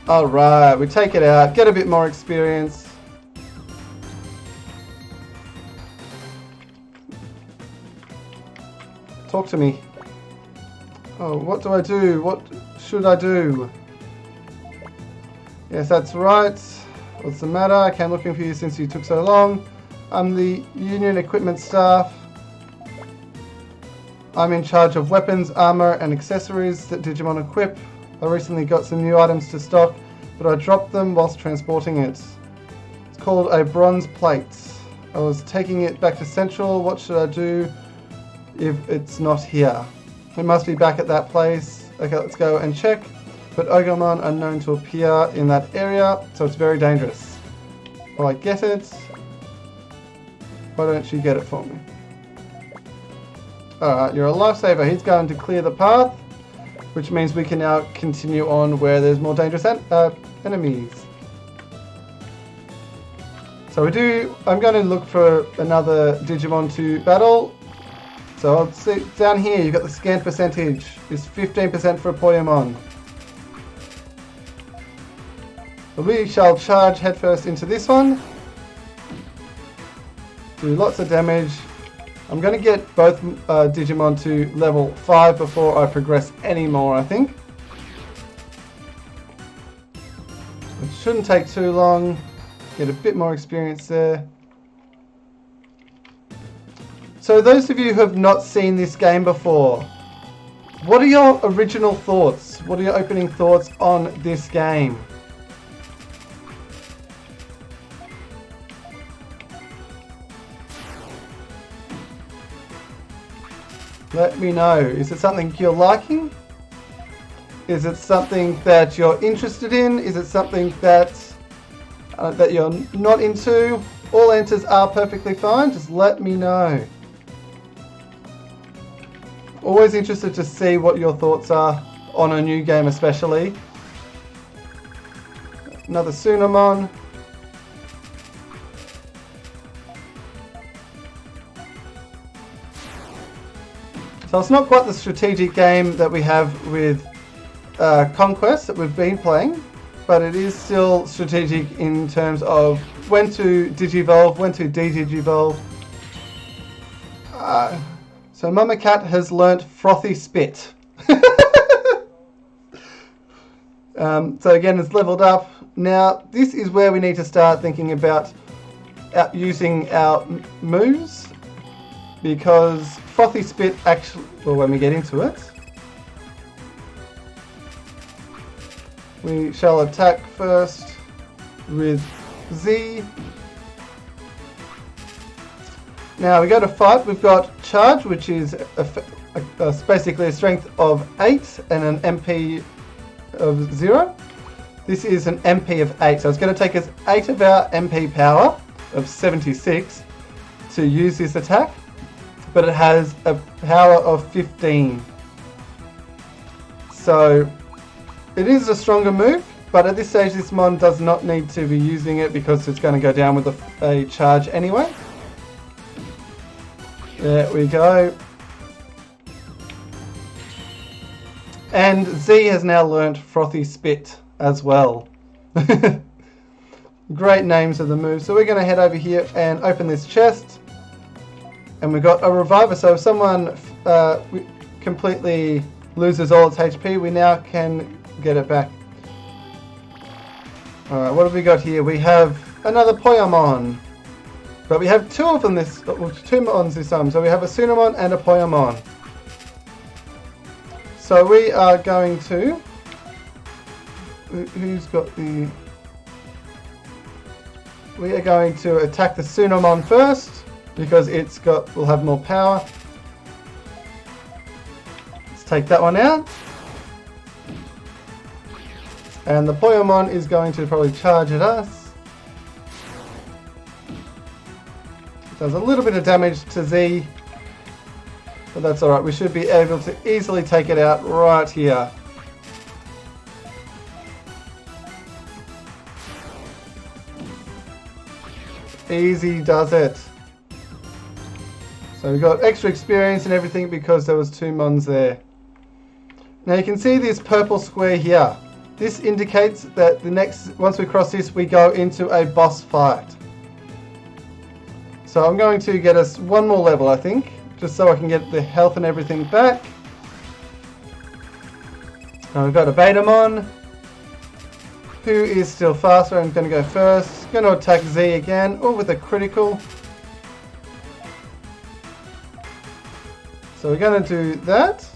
S1: Alright, we take it out, get a bit more experience. Talk to me. Oh, what do I do? What should I do? Yes, that's right. What's the matter? I came looking for you since you took so long. I'm the Union Equipment Staff. I'm in charge of weapons, armor, and accessories that Digimon equip. I recently got some new items to stock, but I dropped them whilst transporting it. It's called a bronze plate. I was taking it back to Central. What should I do if it's not here? It must be back at that place. Okay, let's go and check. But Ogomon are known to appear in that area, so it's very dangerous. Will I get it? Why don't you get it for me? Alright, you're a lifesaver. He's going to clear the path, which means we can now continue on where there's more dangerous enemies. So I'm going to look for another Digimon to battle. So I'll see down here, you've got the scan percentage. It's 15% for a Poyamon. We shall charge headfirst into this one. Do lots of damage. I'm going to get both Digimon to level 5 before I progress any more, I think. It shouldn't take too long. Get a bit more experience there. So those of you who have not seen this game before, what are your original thoughts? What are your opening thoughts on this game? Let me know. Is it something you're liking? Is it something that you're interested in? Is it something that that you're not into? All answers are perfectly fine. Just let me know. Always interested to see what your thoughts are on a new game, especially. Another Tsunamon. So it's not quite the strategic game that we have with Conquest that we've been playing, but it is still strategic in terms of when to Digivolve, when to de-Digivolve. So Mama Cat has learnt Frothy Spit. So again, it's leveled up. Now, this is where we need to start thinking about using our moves, because Frothy Spit actually, well, when we get into it, we shall attack first with Z. Now we go to fight, we've got Charge, which is basically a strength of 8 and an MP of 0. This is an MP of 8, so it's going to take us 8 of our MP power of 76 to use this attack, but it has a power of 15. So it is a stronger move, but at this stage this mon does not need to be using it because it's going to go down with a charge anyway. There we go. And Z has now learnt Frothy Spit as well. Great names of the moves. So we're going to head over here and open this chest. And we've got a reviver. So if someone completely loses all its HP, we now can get it back. Alright, what have we got here? We have another Poyamon. But we have two of them two Mons this time. So we have a Tsunamon and a Poyamon. So we are going to... Who's got the... We are going to attack the Tsunamon first, because will have more power. Let's take that one out. And the Poyamon is going to probably charge at us. Does a little bit of damage to Z, but that's alright. We should be able to easily take it out right here. Easy does it. So we got extra experience and everything because there was 2 mons there. Now you can see this purple square here. This indicates that once we cross this, we go into a boss fight. So I'm going to get us 1 more level, I think, just so I can get the health and everything back. Now we've got a Betamon, who is still faster. I'm going to go first. Going to attack Z again, with a critical. So we're going to do that.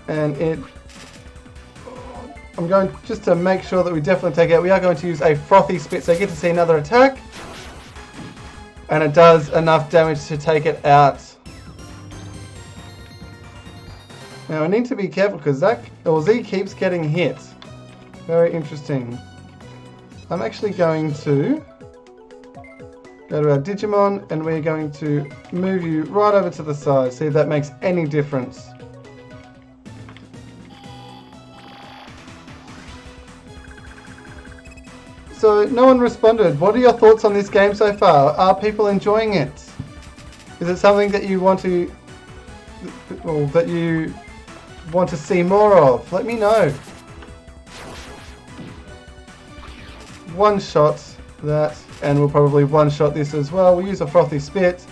S1: And I'm going just to make sure that we definitely take it out. We are going to use a Frothy Spit, so you get to see another attack. And it does enough damage to take it out. Now I need to be careful because Z keeps getting hit. Very interesting. I'm actually going to go to our Digimon and we're going to move you right over to the side. See if that makes any difference. So no one responded. What are your thoughts on this game so far? Are people enjoying it? Is it something that you want to see more of? Let me know. One shot that, and we'll probably one shot this as well. We'll use a Frothy Spit.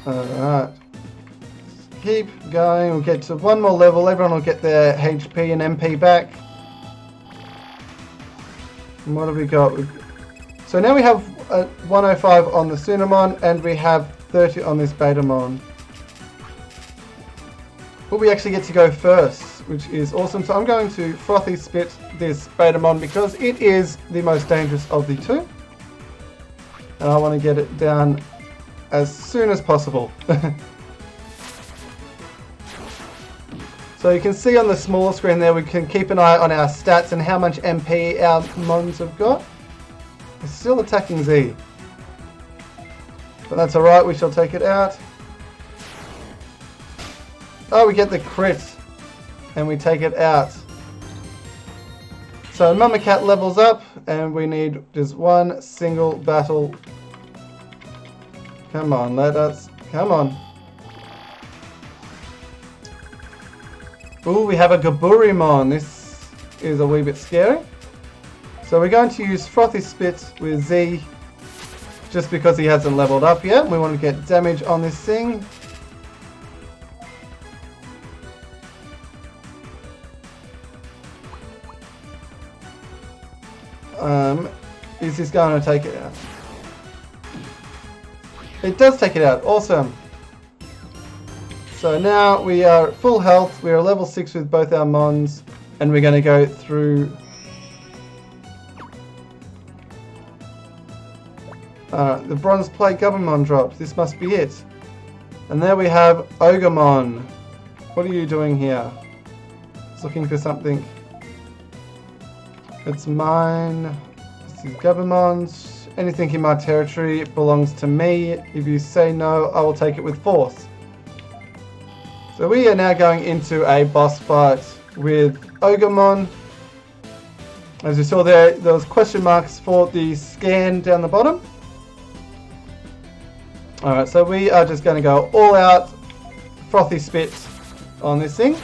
S1: Alright. Keep going. We'll get to 1 more level. Everyone will get their HP and MP back. And what have we got? So now we have 105 on the Sunamon and we have 30 on this Betamon. But we actually get to go first, which is awesome. So I'm going to Frothy Spit this Betamon because it is the most dangerous of the 2. And I want to get it down as soon as possible. So you can see on the smaller screen there, we can keep an eye on our stats and how much MP our mons have got. It's still attacking Z. But that's alright, we shall take it out. Oh, we get the crit. And we take it out. So Mama Cat levels up and we need just 1 single battle. Come on, come on. Ooh, we have a Gaburimon. This is a wee bit scary. So we're going to use Frothy Spit with Z just because he hasn't leveled up yet. We want to get damage on this thing. Is this going to take it out? It does take it out. Awesome. So now we are at full health. We are level 6 with both our mons. And we're going to go through... the Bronze Plate Gabumon dropped. This must be it. And there we have Ogremon. What are you doing here? It's looking for something. It's mine. This is Gabumon's. Anything in my territory belongs to me. If you say no, I will take it with force. So we are now going into a boss fight with Ogremon. As you saw there was question marks for the scan down the bottom. Alright, so we are just going to go all out Frothy Spit on this thing.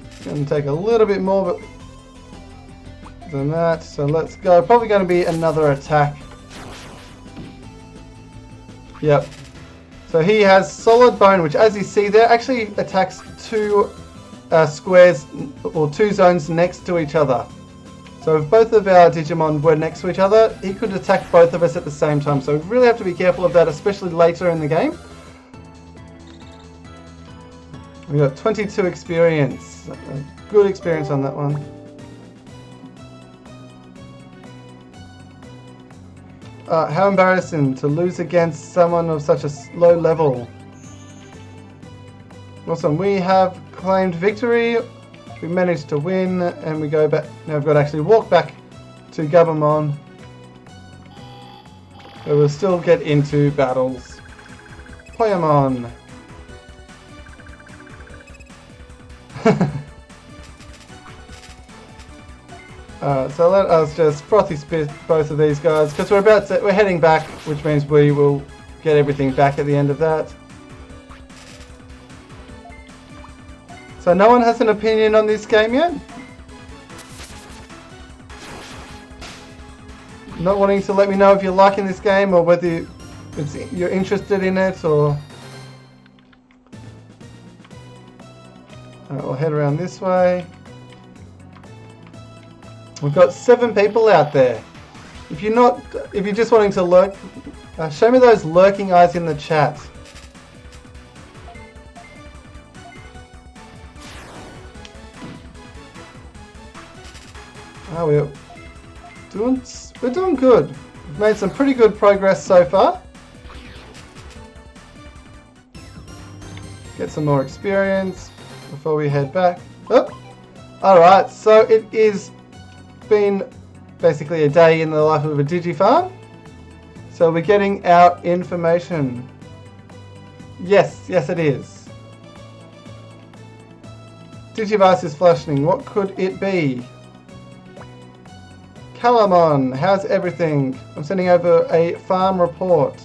S1: It's going to take a little bit more than that, so let's go. Probably going to be another attack. Yep. So he has Solid Bone, which as you see there actually attacks 2 squares or 2 zones next to each other. So if both of our Digimon were next to each other, he could attack both of us at the same time. So we really have to be careful of that, especially later in the game. We got 22 experience. Good experience on that one. How embarrassing to lose against someone of such a low level. Awesome, we have claimed victory. We managed to win and we go back. Now we've got to actually walk back to Gabumon. But we'll still get into battles. Poyamon. Alright, so let us just frothy spit both of these guys, because we're heading back, which means we will get everything back at the end of that. So no one has an opinion on this game yet? Not wanting to let me know if you're liking this game or whether you're interested in it, or... Alright, we'll head around this way. We've got 7 people out there. If you're just wanting to lurk, show me those lurking eyes in the chat. Oh, we're doing good. We've made some pretty good progress so far. Get some more experience before we head back. Oh, alright, so it is been basically a day in the life of a Digifarm. So we're getting our information. Yes, it is. Digivice is flashing. What could it be? Calamon, how's everything? I'm sending over a farm report.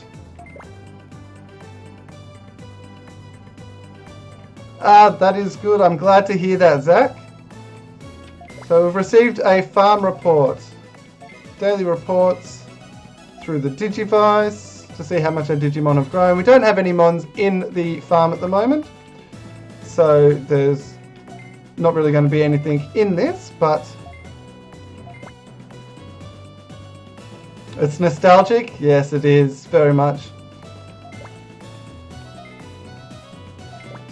S1: That is good. I'm glad to hear that, Zach. So we've received a farm report. Daily reports through the Digivice to see how much our Digimon have grown. We don't have any mons in the farm at the moment, so there's not really going to be anything in this, but it's nostalgic. Yes, it is, very much.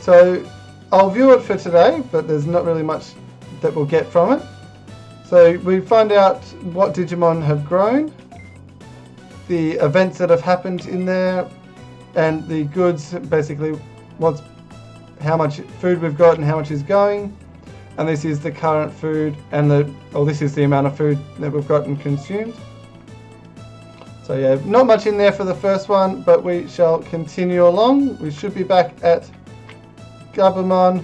S1: So I'll view it for today, but there's not really much that we'll get from it. So we find out what Digimon have grown, the events that have happened in there, and the goods, basically how much food we've got and how much is going. And this is the current food, and this is the amount of food that we've got and consumed. So yeah, not much in there for the first one, but we shall continue along. We should be back at Gabumon.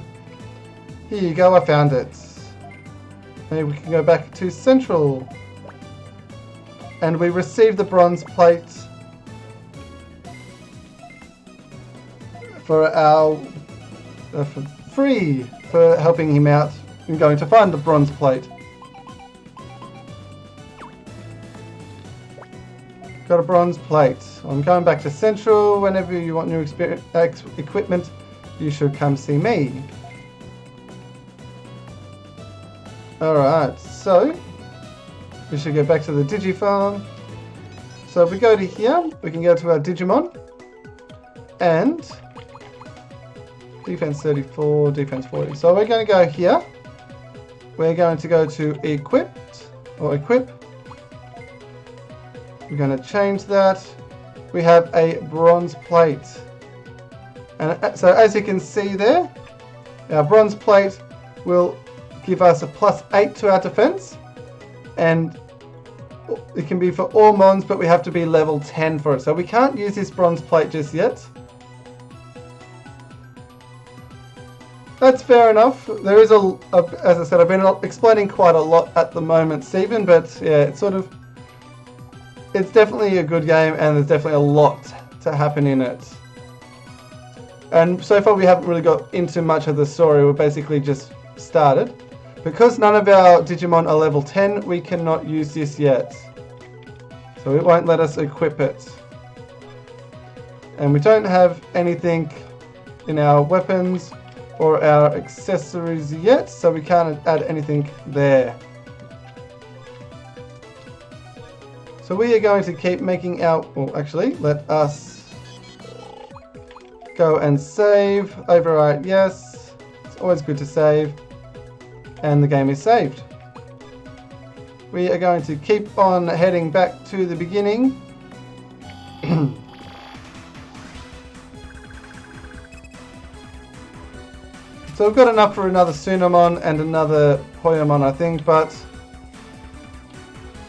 S1: Here you go, I found it. Maybe we can go back to Central. And we received the bronze plate for for free for helping him out in going to find the bronze plate. Got a bronze plate. I'm going back to Central. Whenever you want new equipment, you should come see me. Alright, so we should go back to the Digifarm. So if we go to here, we can go to our Digimon and defense 34, defense 40. So we're going to go here. We're going to go to equip. We're going to change that. We have a bronze plate. And so as you can see there, our bronze plate will give us a +8 to our defense, and it can be for all mons, but we have to be level 10 for it. So we can't use this bronze plate just yet. That's fair enough. There is as I said, I've been explaining quite a lot at the moment, Stephen, but yeah, it's definitely a good game, and there's definitely a lot to happen in it. And so far we haven't really got into much of the story. We've basically just started. Because none of our Digimon are level 10, we cannot use this yet. So it won't let us equip it. And we don't have anything in our weapons or our accessories yet, so we can't add anything there. So we are going to keep making our... Well, actually, let us go and save. Overwrite, yes. It's always good to save. And the game is saved. We are going to keep on heading back to the beginning. So we've got enough for another Sunamon and another Poyamon, I think, but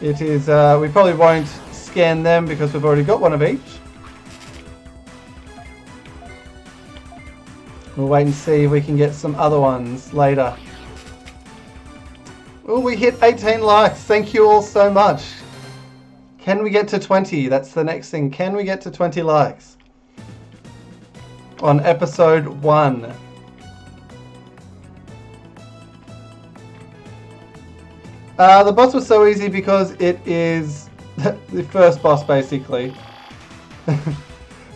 S1: it is we probably won't scan them because we've already got one of each. We'll wait and see if we can get some other ones later. Oh, we hit 18 likes. Thank you all so much. Can we get to 20? That's the next thing. Can we get to 20 likes on episode 1? The boss was so easy because it is the first boss, basically.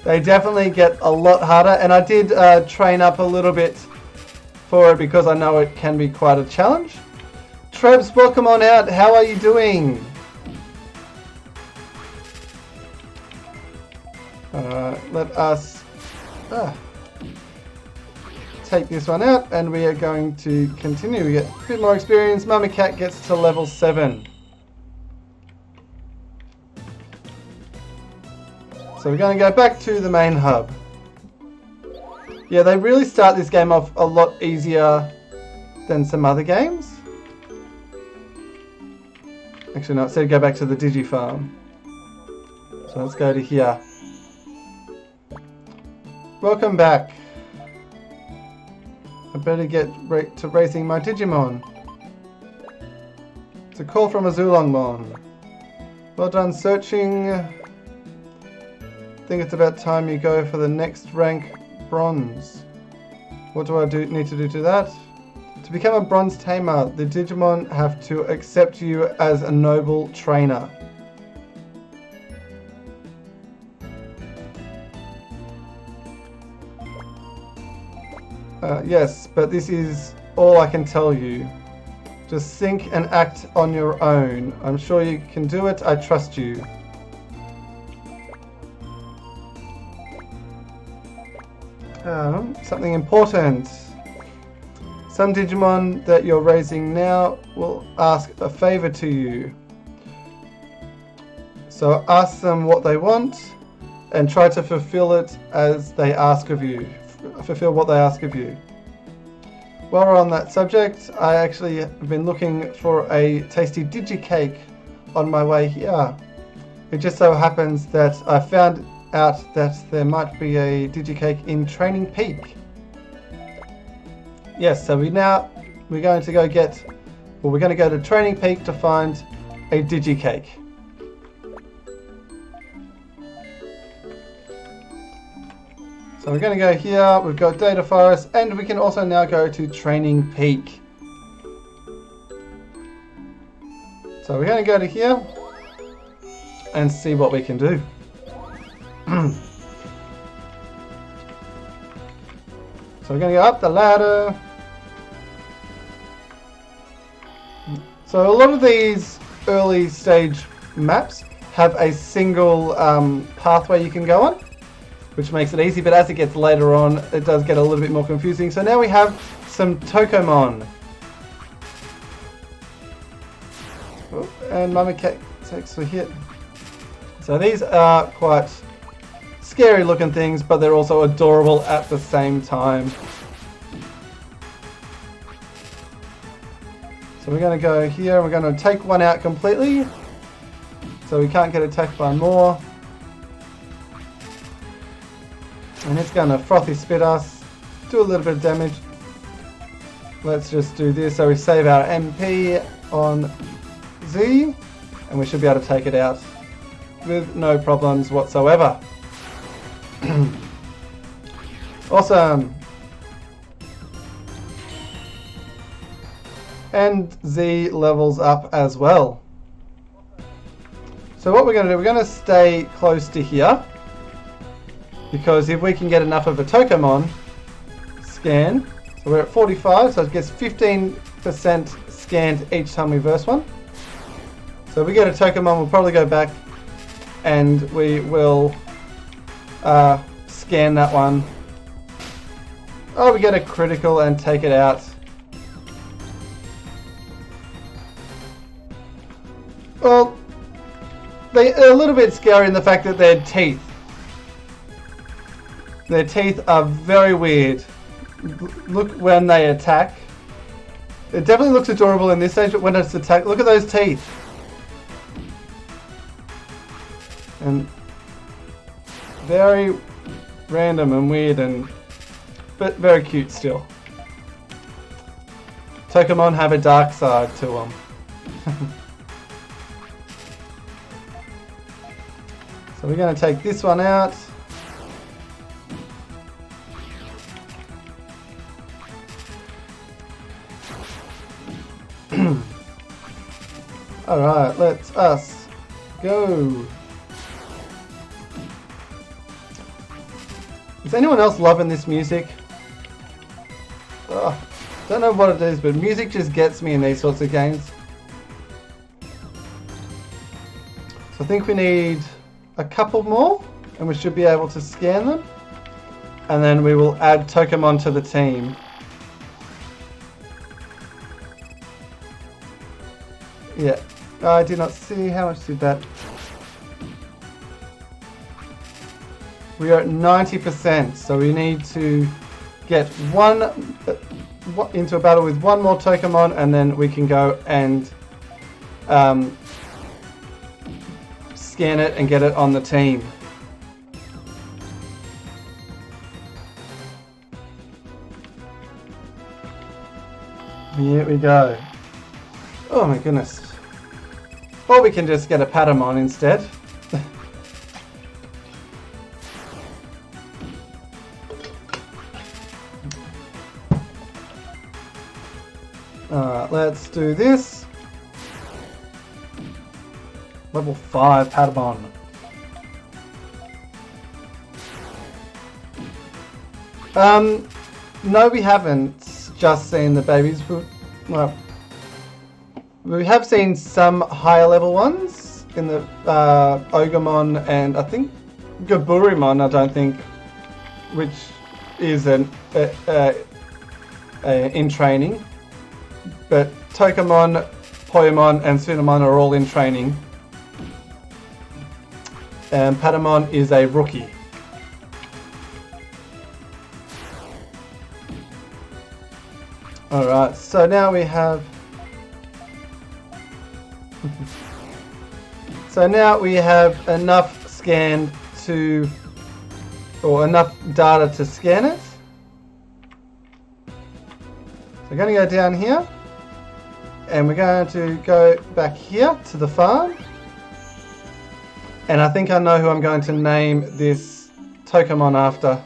S1: They definitely get a lot harder, and I did train up a little bit for it because I know it can be quite a challenge. Trebs, welcome on out. How are you doing? Let us take this one out, and we are going to continue. We get a bit more experience. Mummy Cat gets to level 7. So we're going to go back to the main hub. Yeah, they really start this game off a lot easier than some other games. Actually, no, it said go back to the Digi Farm. So let's go to here. Welcome back. I better get to racing my Digimon. It's a call from a Zulongmon. Well done searching. I think it's about time you go for the next rank, bronze. What do I need to do to that? To become a bronze tamer, the Digimon have to accept you as a noble trainer. Yes, but this is all I can tell you. Just think and act on your own. I'm sure you can do it. I trust you. Something important. Some Digimon that you're raising now will ask a favor to you. So ask them what they want and try to fulfill it as they ask of you. Fulfill what they ask of you. While we're on that subject, I actually have been looking for a tasty Digi-Cake on my way here. It just so happens that I found out that there might be a Digi-Cake in Training Peak. Yes, so we're going to go to Training Peak to find a Digi-Cake. So we're going to go here, we've got Data Forest, and we can also now go to Training Peak. So we're going to go to here and see what we can do. So we're going to go up the ladder. So a lot of these early stage maps have a single pathway you can go on, which makes it easy, but as it gets later on, it does get a little bit more confusing. So now we have some Tokomon. Oh, and Mummy Cat takes a hit. So these are quite scary looking things, but they're also adorable at the same time. So we're going to go here, and we're going to take one out completely, so we can't get attacked by more. And it's going to frothy spit us, do a little bit of damage. Let's just do this so we save our MP on Z, and we should be able to take it out with no problems whatsoever. Awesome. And Z levels up as well. So what we're going to do, we're going to stay close to here, because if we can get enough of a Tokomon scan, so we're at 45, so it gets 15% scanned each time we verse one. So if we get a Tokomon, we'll probably go back and we will scan that one. Oh, we get a critical and take it out. Well, they're a little bit scary in the fact that their teeth are very weird. Look when they attack. It definitely looks adorable in this stage, but when it's attacked, look at those teeth. And very random and weird, and but very cute still. Pokemon have a dark side to them. So we're going to take this one out. Alright, let's us go. Is anyone else loving this music? Oh, don't know what it is, but music just gets me in these sorts of games. So I think we need a couple more, and we should be able to scan them. And then we will add Pokemon to the team. Yeah, I did not see how much did that. We are at 90%, so we need to get into a battle with one more Pokemon, and then we can go and scan it and get it on the team. Here we go. Oh my goodness. Or we can just get a Patamon instead. Alright, let's do this. Level 5 Patamon. No, we haven't just seen the babies. Well, we have seen some higher level ones in the Ogremon and I think Gaburimon, I don't think, which is in training. But Tokamon, Poyamon and Tsunamon are all in training. And Patamon is a rookie. Alright, so now we have... So now we have enough scanned to... or enough data to scan it. So we're going to go down here. And we're going to go back here to the farm. And I think I know who I'm going to name this Tokamon after.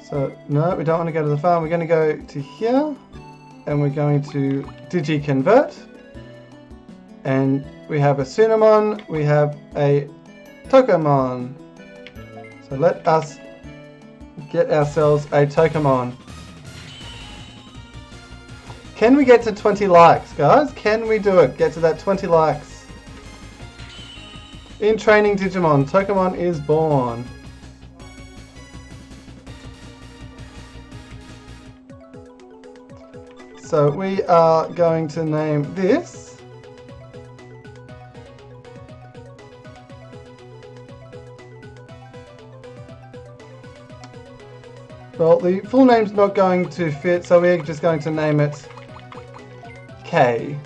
S1: So, no, we don't want to go to the farm. We're going to go to here. And we're going to Digi-Convert. And we have a Tsunamon. We have a Tokamon. So let us get ourselves a Tokamon. Can we get to 20 likes, guys? Can we do it? Get to that 20 likes. In training Digimon, Tokamon is born. So we are going to name this well, the full name's not going to fit, so we're just going to name it K.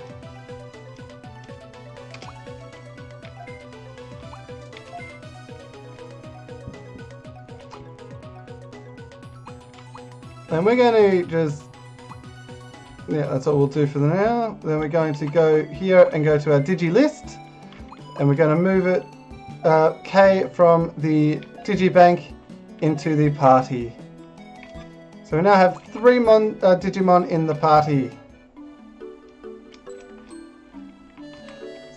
S1: And we're going to just, yeah, that's what we'll do for now. Then we're going to go here and go to our Digi list, and we're going to move it K from the Digibank into the party. So we now have 3 Digimon in the party.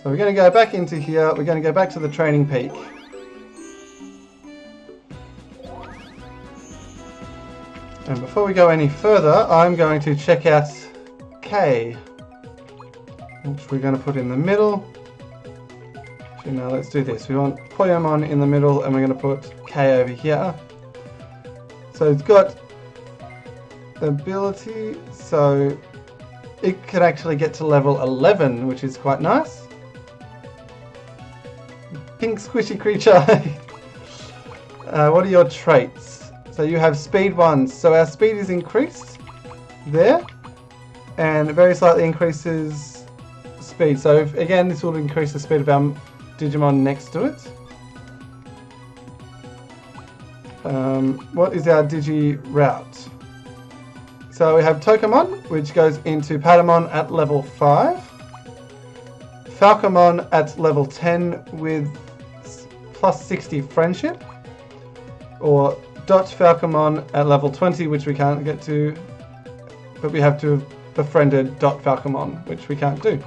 S1: So we're going to go back into here. We're going to go back to the training peak. And before we go any further, I'm going to check out K, which we're going to put in the middle. Actually, no, let's do this. We want Poyamon in the middle, and we're going to put K over here. So it's got ability, so it can actually get to level 11, which is quite nice. Pink squishy creature. What are your traits? So you have speed 1, so our speed is increased there, and it very slightly increases speed. So again, this will increase the speed of our Digimon next to it. What is our Digi route? So we have Tokamon, which goes into Patamon at level 5. Falcomon at level 10 with plus 60 friendship. Or Dot Falcomon at level 20, which we can't get to. But we have to have befriended Dot Falcomon, which we can't do.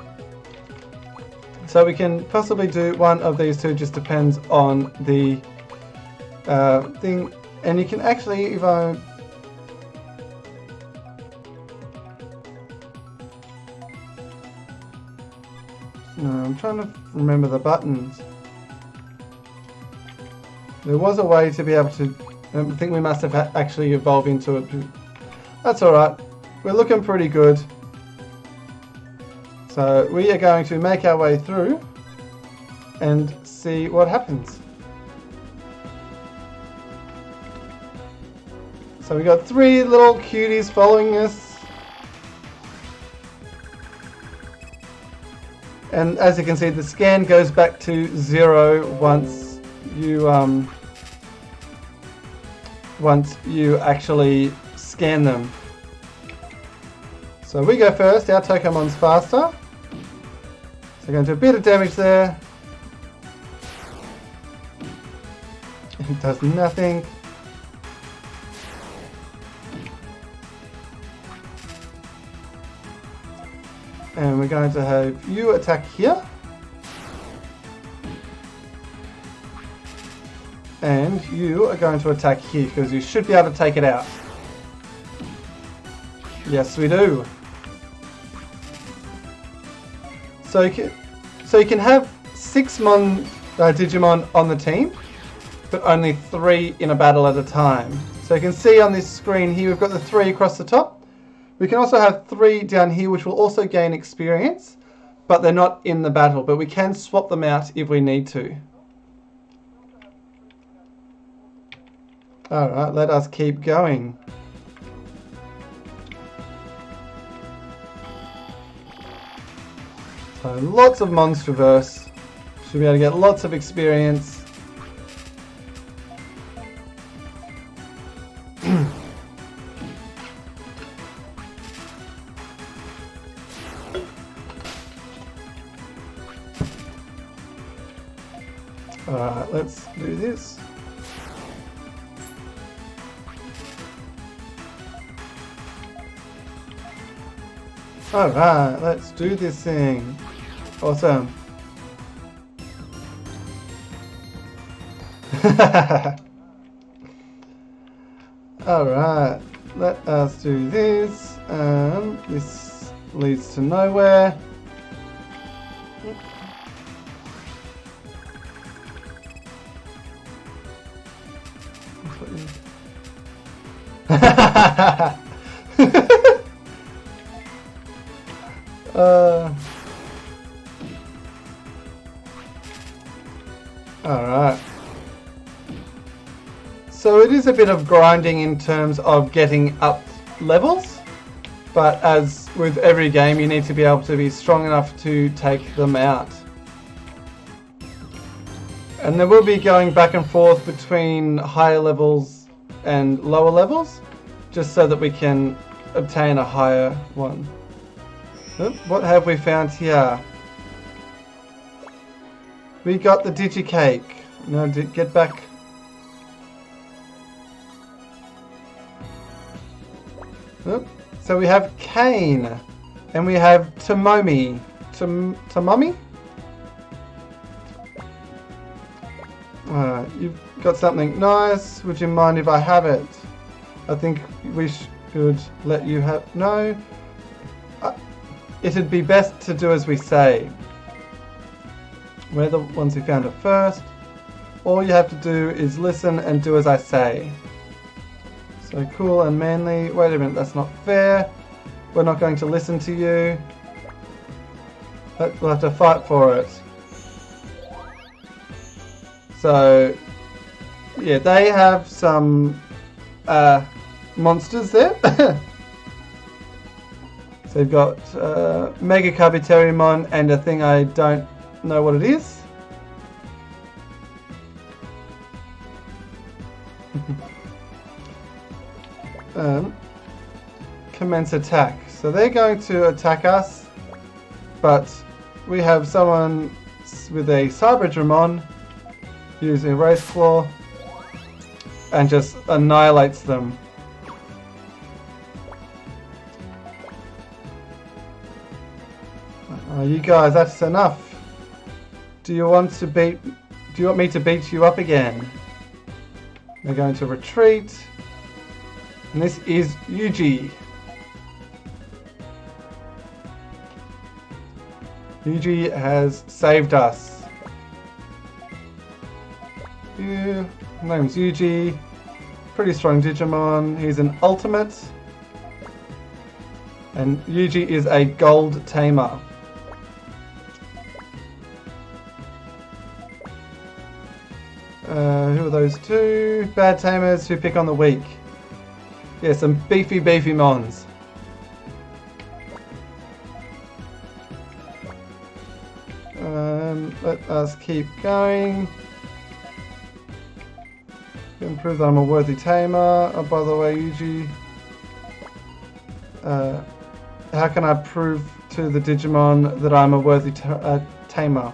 S1: So we can possibly do one of these two, just depends on the thing. And you can actually, if I... No, I'm trying to remember the buttons. There was a way to be able to... I think we must have actually evolved into it. That's alright. We're looking pretty good. So we are going to make our way through and see what happens. So we got 3 little cuties following us. And as you can see, the scan goes back to 0 once you actually scan them. So we go first. Our Tokamon's faster. So we're going to do a bit of damage there. It does nothing. And we're going to have you attack here. And you are going to attack here because you should be able to take it out. Yes, we do. So you can have 6 Digimon on the team, but only 3 in a battle at a time. So you can see on this screen here, we've got the 3 across the top. We can also have 3 down here, which will also gain experience, but they're not in the battle. But we can swap them out if we need to. Alright, let us keep going. So lots of Monsterverse. Should be able to get lots of experience. Alright, let's do this. Alright, let's do this thing. Awesome. Alright, let us do this. This leads to nowhere. Alright. So it is a bit of grinding in terms of getting up levels, but as with every game, you need to be able to be strong enough to take them out. And there will be going back and forth between higher levels and lower levels, just so that we can obtain a higher one. Oop, what have we found here? We got the Digicake. No, get back. Oop. So we have Kane, and we have Tomomi. Tomomi? You've got something nice. Would you mind if I have it? I think we should let you have... No. It'd be best to do as we say. We're the ones who found it first. All you have to do is listen and do as I say. So cool and manly. Wait a minute, that's not fair. We're not going to listen to you. We'll have to fight for it. So, yeah, they have some monsters there. So you've got Mega Kabuterimon and a thing I don't know what it is. commence attack. So they're going to attack us, but we have someone with a Cyber Digimon using Erase Claw and just annihilates them. Oh, you guys, that's enough. Do you want me to beat you up again? They're going to retreat. And this is Yuji. Yuji has saved us. His name's Yuji. Pretty strong Digimon. He's an ultimate. And Yuji is a gold tamer. Who are those two? Bad tamers who pick on the weak. Yeah, some beefy mons. Let us keep going. Can prove that I'm a worthy tamer. Oh, by the way, Yuji, how can I prove to the Digimon that I'm a worthy tamer?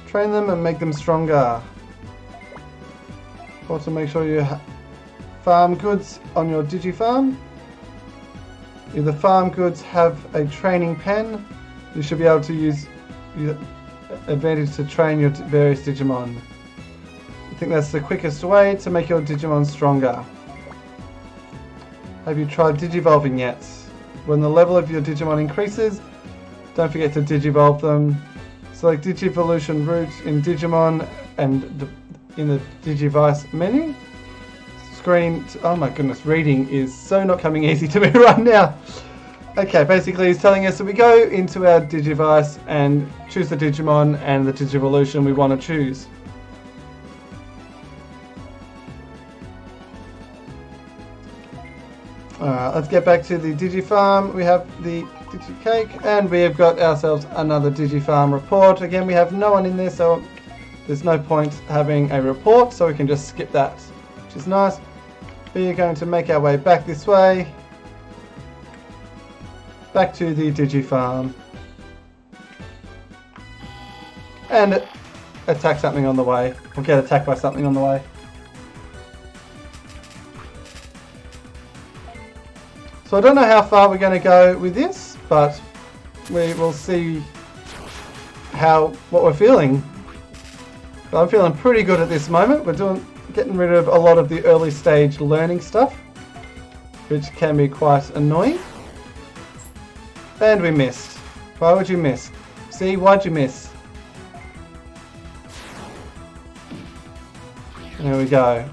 S1: Train them and make them stronger. Also, make sure you farm goods on your Digifarm. If the farm goods have a training pen, you should be able to use advantage to train your various Digimon. I think that's the quickest way to make your Digimon stronger. Have you tried Digivolving yet? When the level of your Digimon increases, don't forget to Digivolve them. Select Digivolution route in Digimon and in the Digivice menu. Screen. Oh my goodness, reading is so not coming easy to me right now. Okay, basically he's telling us that we go into our Digivice and choose the Digimon and the Digivolution we want to choose. Alright, let's get back to the Digifarm. We have the Digicake and we have got ourselves another Digifarm report. Again, we have no one in there, so there's no point having a report, so we can just skip that, which is nice. We are going to make our way back this way. Back to the Digifarm. And attack something on the way. Or get attacked by something on the way. So I don't know how far we're going to go with this, but we will see what we're feeling. But I'm feeling pretty good at this moment. We're getting rid of a lot of the early stage learning stuff, which can be quite annoying. And we missed. Why would you miss? See, why'd you miss? There we go.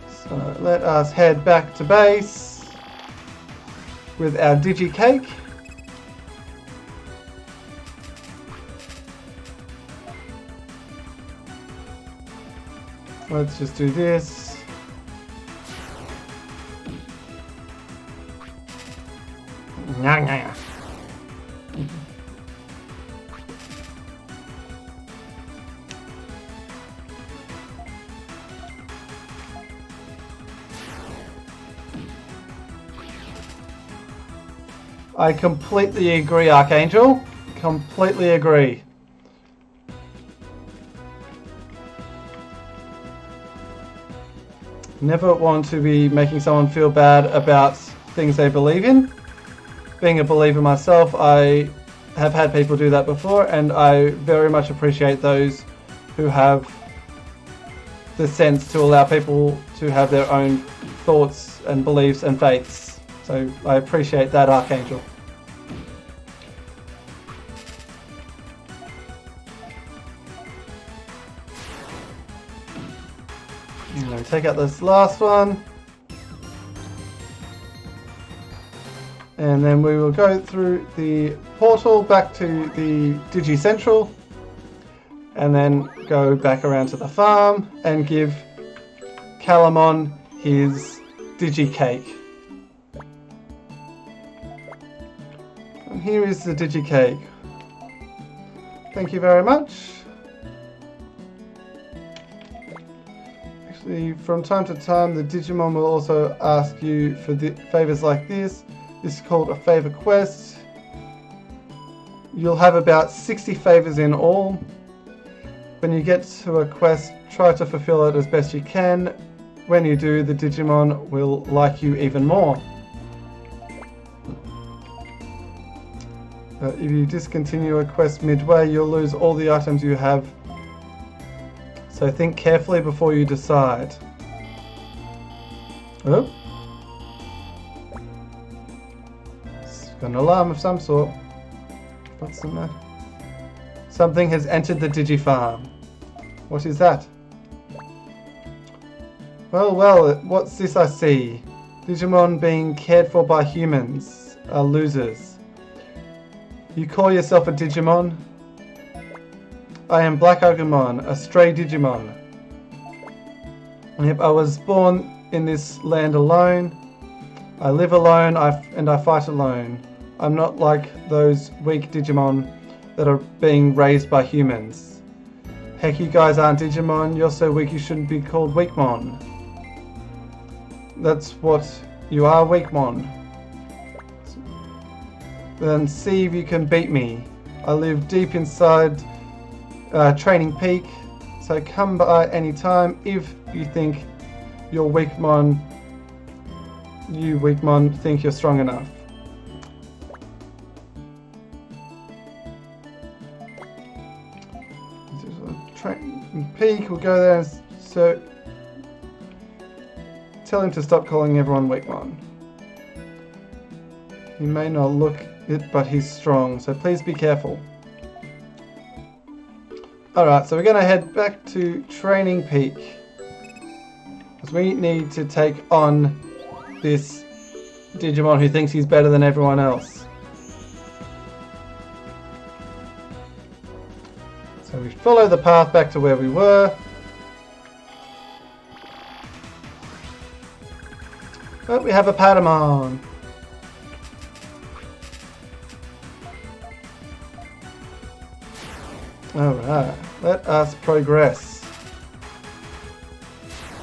S1: So let us head back to base with our Digicake. Let's just do this. I completely agree, Archangel. Completely agree. Never want to be making someone feel bad about things they believe in. Being a believer myself, I have had people do that before, and I very much appreciate those who have the sense to allow people to have their own thoughts and beliefs and faiths. So I appreciate that, Archangel. Take out this last one. And then we will go through the portal back to the Digi Central. And then go back around to the farm and give Calamon his Digicake. And here is the Digicake. Thank you very much. See, from time to time, the Digimon will also ask you for favors like this. This is called a favor quest. You'll have about 60 favors in all. When you get to a quest, try to fulfill it as best you can. When you do, the Digimon will like you even more. If you discontinue a quest midway, you'll lose all the items you have. So think carefully before you decide. Oh. It's got an alarm of some sort. What's the matter? Something has entered the Digifarm. What is that? Well, what's this I see? Digimon being cared for by humans are losers. You call yourself a Digimon? I am Black Agumon, a stray Digimon. Yep, I was born in this land alone. I live alone and I fight alone. I'm not like those weak Digimon that are being raised by humans. Heck, you guys aren't Digimon. You're so weak you shouldn't be called Weakmon. That's what you are, Weakmon. Then see if you can beat me. I live deep inside Training Peak, so come by anytime if you think you're Weakmon. You Weakmon think you're strong enough. Training Peak, we'll go there and so tell him to stop calling everyone Weakmon. He may not look it, but he's strong, so please be careful. Alright, so we're going to head back to Training Peak. Because we need to take on this Digimon who thinks he's better than everyone else. So we follow the path back to where we were. Oh, we have a Patamon. Alright, let us progress.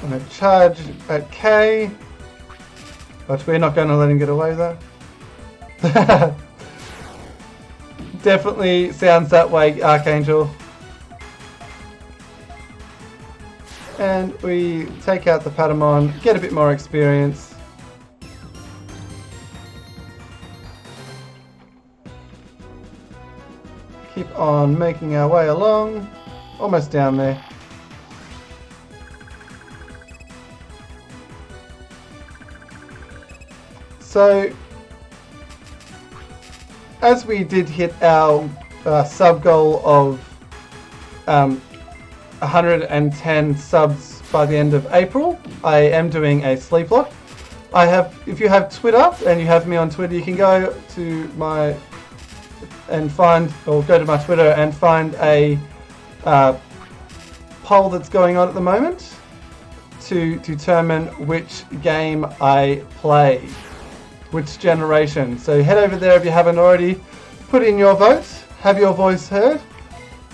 S1: I'm going to charge at K, but we're not going to let him get away with that. Definitely sounds that way, Archangel. And we take out the Patamon, get a bit more experience. Keep on making our way along, almost down there. So, as we did hit our sub goal of 110 subs by the end of April, I am doing a sleep lock. If you have Twitter and you have me on Twitter, you can go to my go to my Twitter and find a poll that's going on at the moment to determine which game I play, which generation. So head over there if you haven't already, put in your vote, have your voice heard,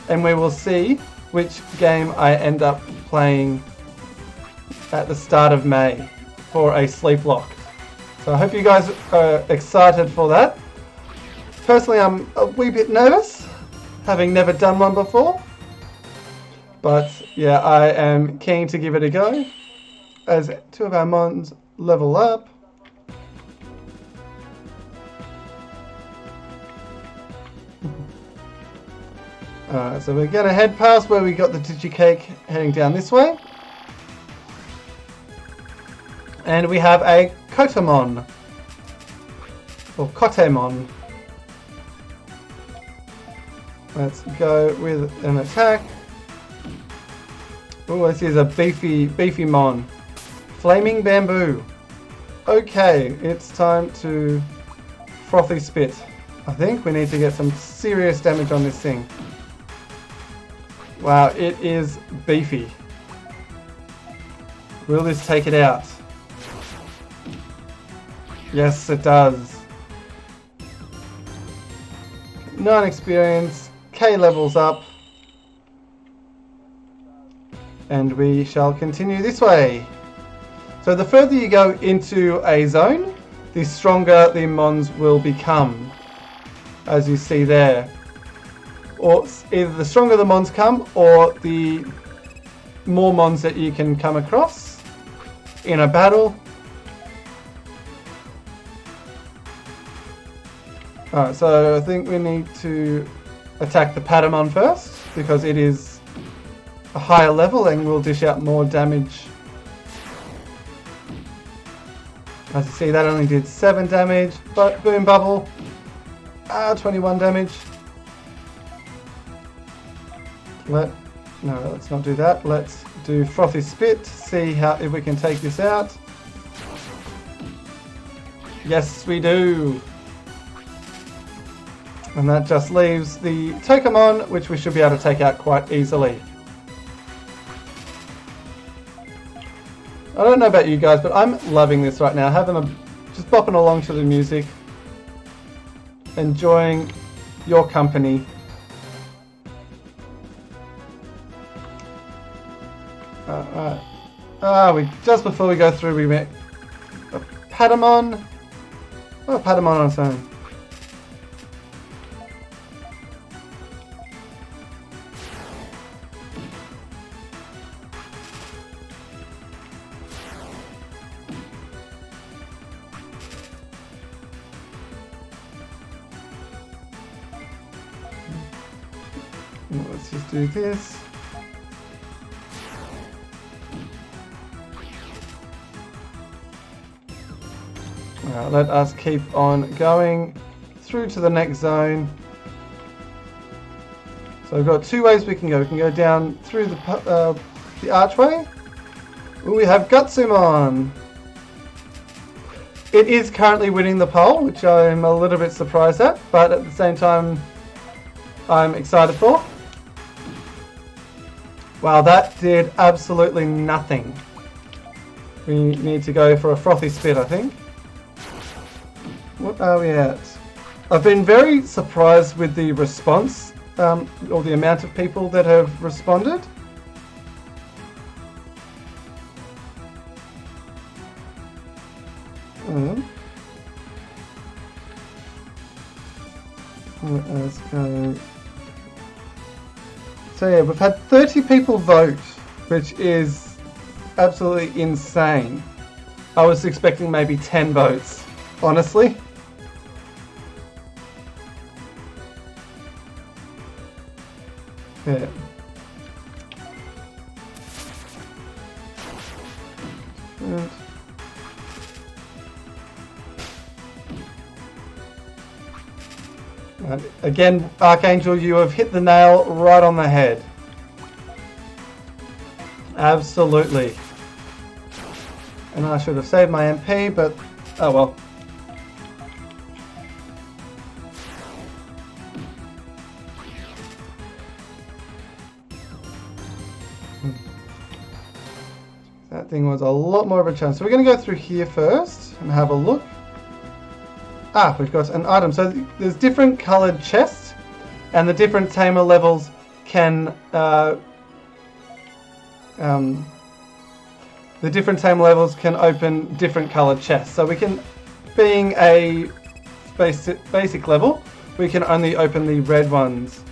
S1: and we will see which game I end up playing at the start of May for a sleep lock. So I hope you guys are excited for that. Personally, I'm a wee bit nervous, having never done one before. But yeah, I am keen to give it a go, as two of our mons level up. Alright, so we're going to head past where we got the Digicake, heading down this way. And we have a Kotemon, or Kotemon. Let's go with an attack. Oh, this is a beefy mon. Flaming Bamboo. Okay, it's time to Frothy Spit. I think we need to get some serious damage on this thing. Wow, it is beefy. Will this take it out? Yes, it does. 9 experience. K levels up. And we shall continue this way. So the further you go into a zone, the stronger the mons will become, as you see there. Or either the stronger the mons come, or the more mons that you can come across in a battle. Alright, so I think we need to attack the Patamon first, because it is a higher level and will dish out more damage. As you see, that only did 7 damage, but Boom Bubble, 21 damage. No, let's not do that. Let's do Frothy Spit, see if we can take this out. Yes, we do. And that just leaves the Tokamon, which we should be able to take out quite easily. I don't know about you guys, but I'm loving this right now. Just bopping along to the music. Enjoying your company. Alright. Just before we go through, we met a Patamon. Oh, Patamon on its own. Let's just do this. Let us keep on going through to the next zone. So we've got 2 ways we can go. We can go down through the archway. Ooh, we have Gutsumon. It is currently winning the poll, which I'm a little bit surprised at, but at the same time, I'm excited for. Wow, that did absolutely nothing. We need to go for a Frothy Spit, I think. What are we at? I've been very surprised with the response, or the amount of people that have responded. Let's go. So yeah, we've had 30 people vote, which is absolutely insane. I was expecting maybe 10 votes, honestly. Yeah. And again, Archangel, you have hit the nail right on the head. Absolutely. And I should have saved my MP, but oh well. That thing was a lot more of a chance. So we're going to go through here first and have a look. Ah, we've got an item. So there's different coloured chests, and the different tamer levels can open different coloured chests. So we can, being a basic level, we can only open the red ones.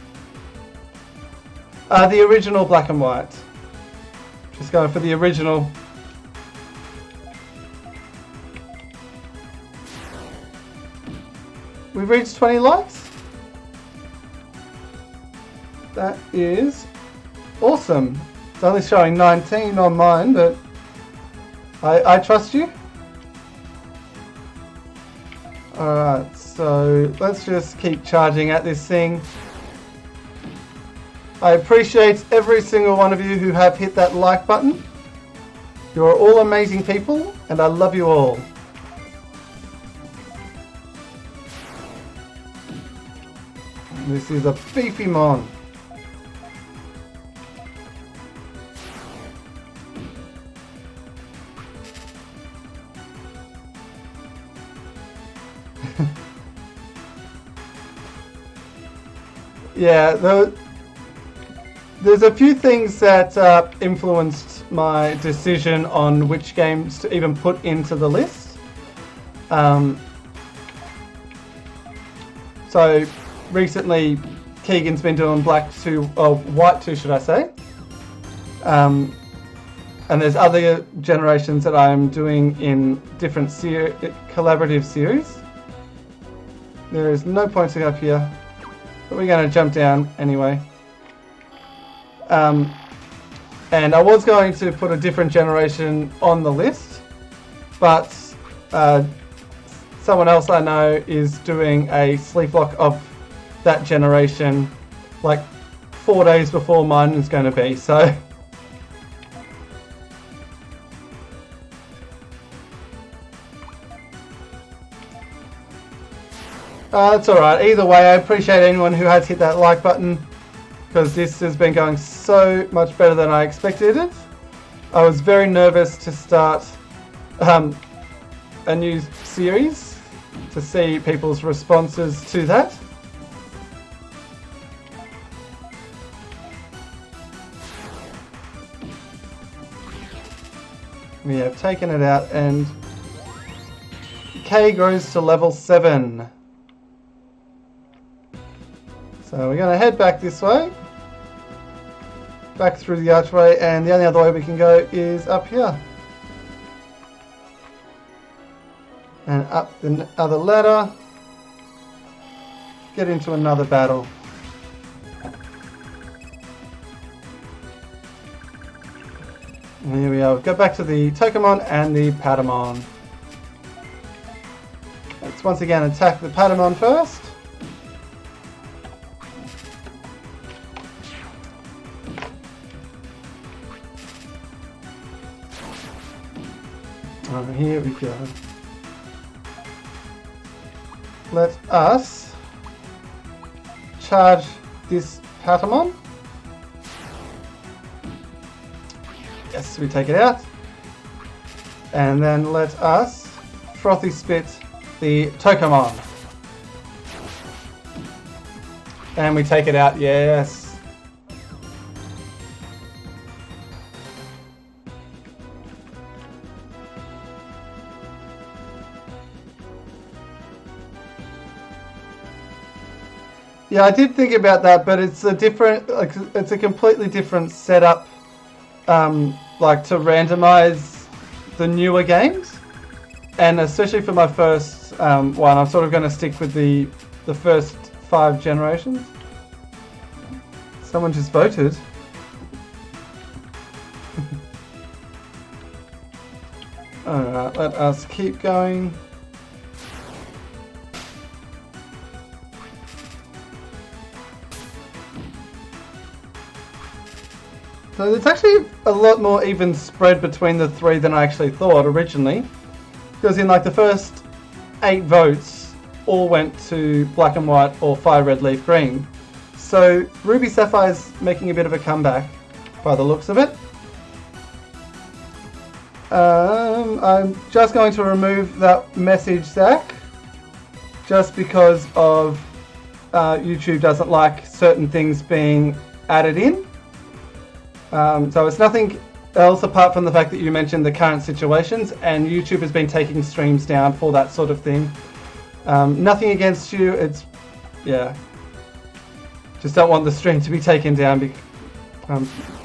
S1: The original black and white. Just going for the original. We've reached 20 likes. That is awesome. It's only showing 19 on mine, but I trust you. Alright, so let's just keep charging at this thing. I appreciate every single one of you who have hit that like button. You're all amazing people, and I love you all. This is a beefy mon. Yeah, there's a few things that influenced my decision on which games to even put into the list. So recently, Keegan's been doing White 2, should I say? And there's other generations that I'm doing in different collaborative series. There is no point to go up here, but we're going to jump down anyway. And I was going to put a different generation on the list, but someone else I know is doing a sleep lock of that generation like 4 days before mine is going to be, so... That's alright. Either way, I appreciate anyone who has hit that like button, because this has been going so much better than I expected it. I was very nervous to start a new series to see people's responses to that. We have taken it out and K grows to level 7. So we're going to head back this way, back through the archway, and the only other way we can go is up here. And up the other ladder, get into another battle. And here we are, go back to the Tokamon and the Patamon. Let's once again attack the Patamon first. Oh, here we go. Let us charge this Patamon. Yes, we take it out. And then let us Frothy Spit the Tokamon. And we take it out, yes. Yeah, I did think about that, but it's a different, like, it's a completely different setup, like to randomize the newer games, and especially for my first one, I'm sort of going to stick with the first 5 generations. Someone just voted. Alright, let us keep going. So there's actually a lot more even spread between the 3 than I actually thought originally. Because in like the first 8 votes, all went to Black and White or Fire Red Leaf Green. So Ruby Sapphire's making a bit of a comeback by the looks of it. I'm just going to remove that message, Zach, just because of YouTube doesn't like certain things being added in. So it's nothing else apart from the fact that you mentioned the current situations, and YouTube has been taking streams down for that sort of thing. Nothing against you, it's, yeah, just don't want the stream to be taken down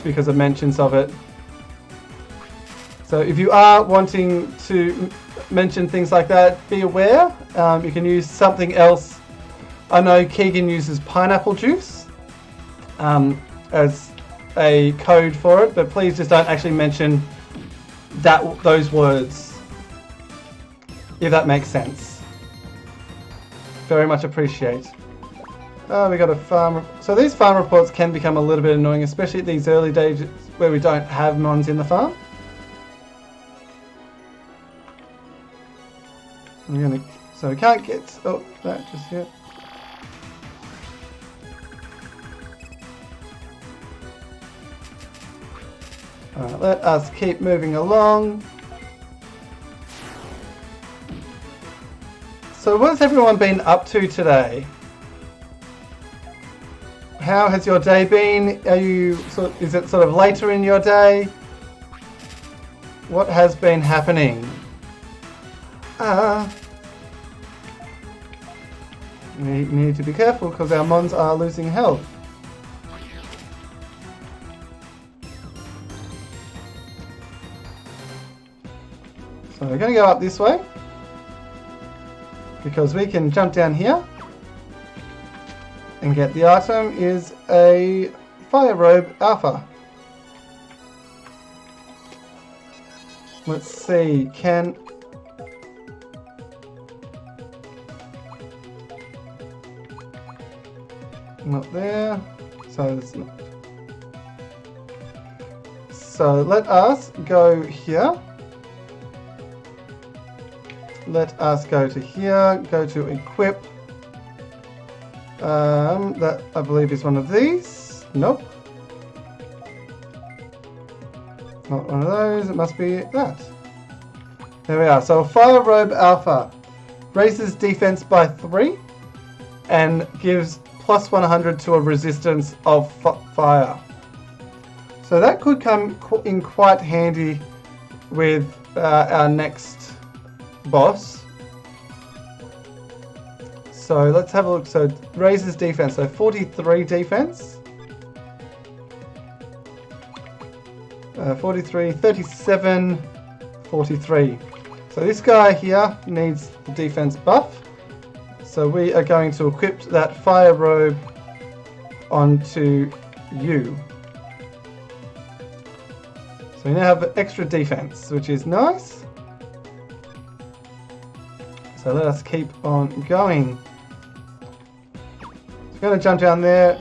S1: because of mentions of it. So if you are wanting to mention things like that, be aware. You can use something else. I know Keegan uses pineapple juice as a code for it, but please just don't actually mention those words, if that makes sense. Very much appreciate. We got a farm. So these farm reports can become a little bit annoying, especially at these early days where we don't have mons in the farm. So we can't get that just yet. Alright, let us keep moving along. So what has everyone been up to today? How has your day been? Is it sort of later in your day? What has been happening? We need to be careful because our mons are losing health. So we're going to go up this way because we can jump down here and get the item is a Fire Robe Alpha. Let's see, not there, so it's not. So let us go here. Let us go to here, go to equip. That I believe is one of these. Nope. Not one of those, it must be that. There we are. So Fire Robe Alpha raises defense by 3 and gives plus 100 to a resistance of fire. So that could come in quite handy with our next boss. So let's have a look. So raises defense, so 43 defense. 43, 37, 43. So this guy here needs the defense buff. So we are going to equip that Fire Robe onto you. So we now have extra defense, which is nice. So let us keep on going. So I'm going to jump down there.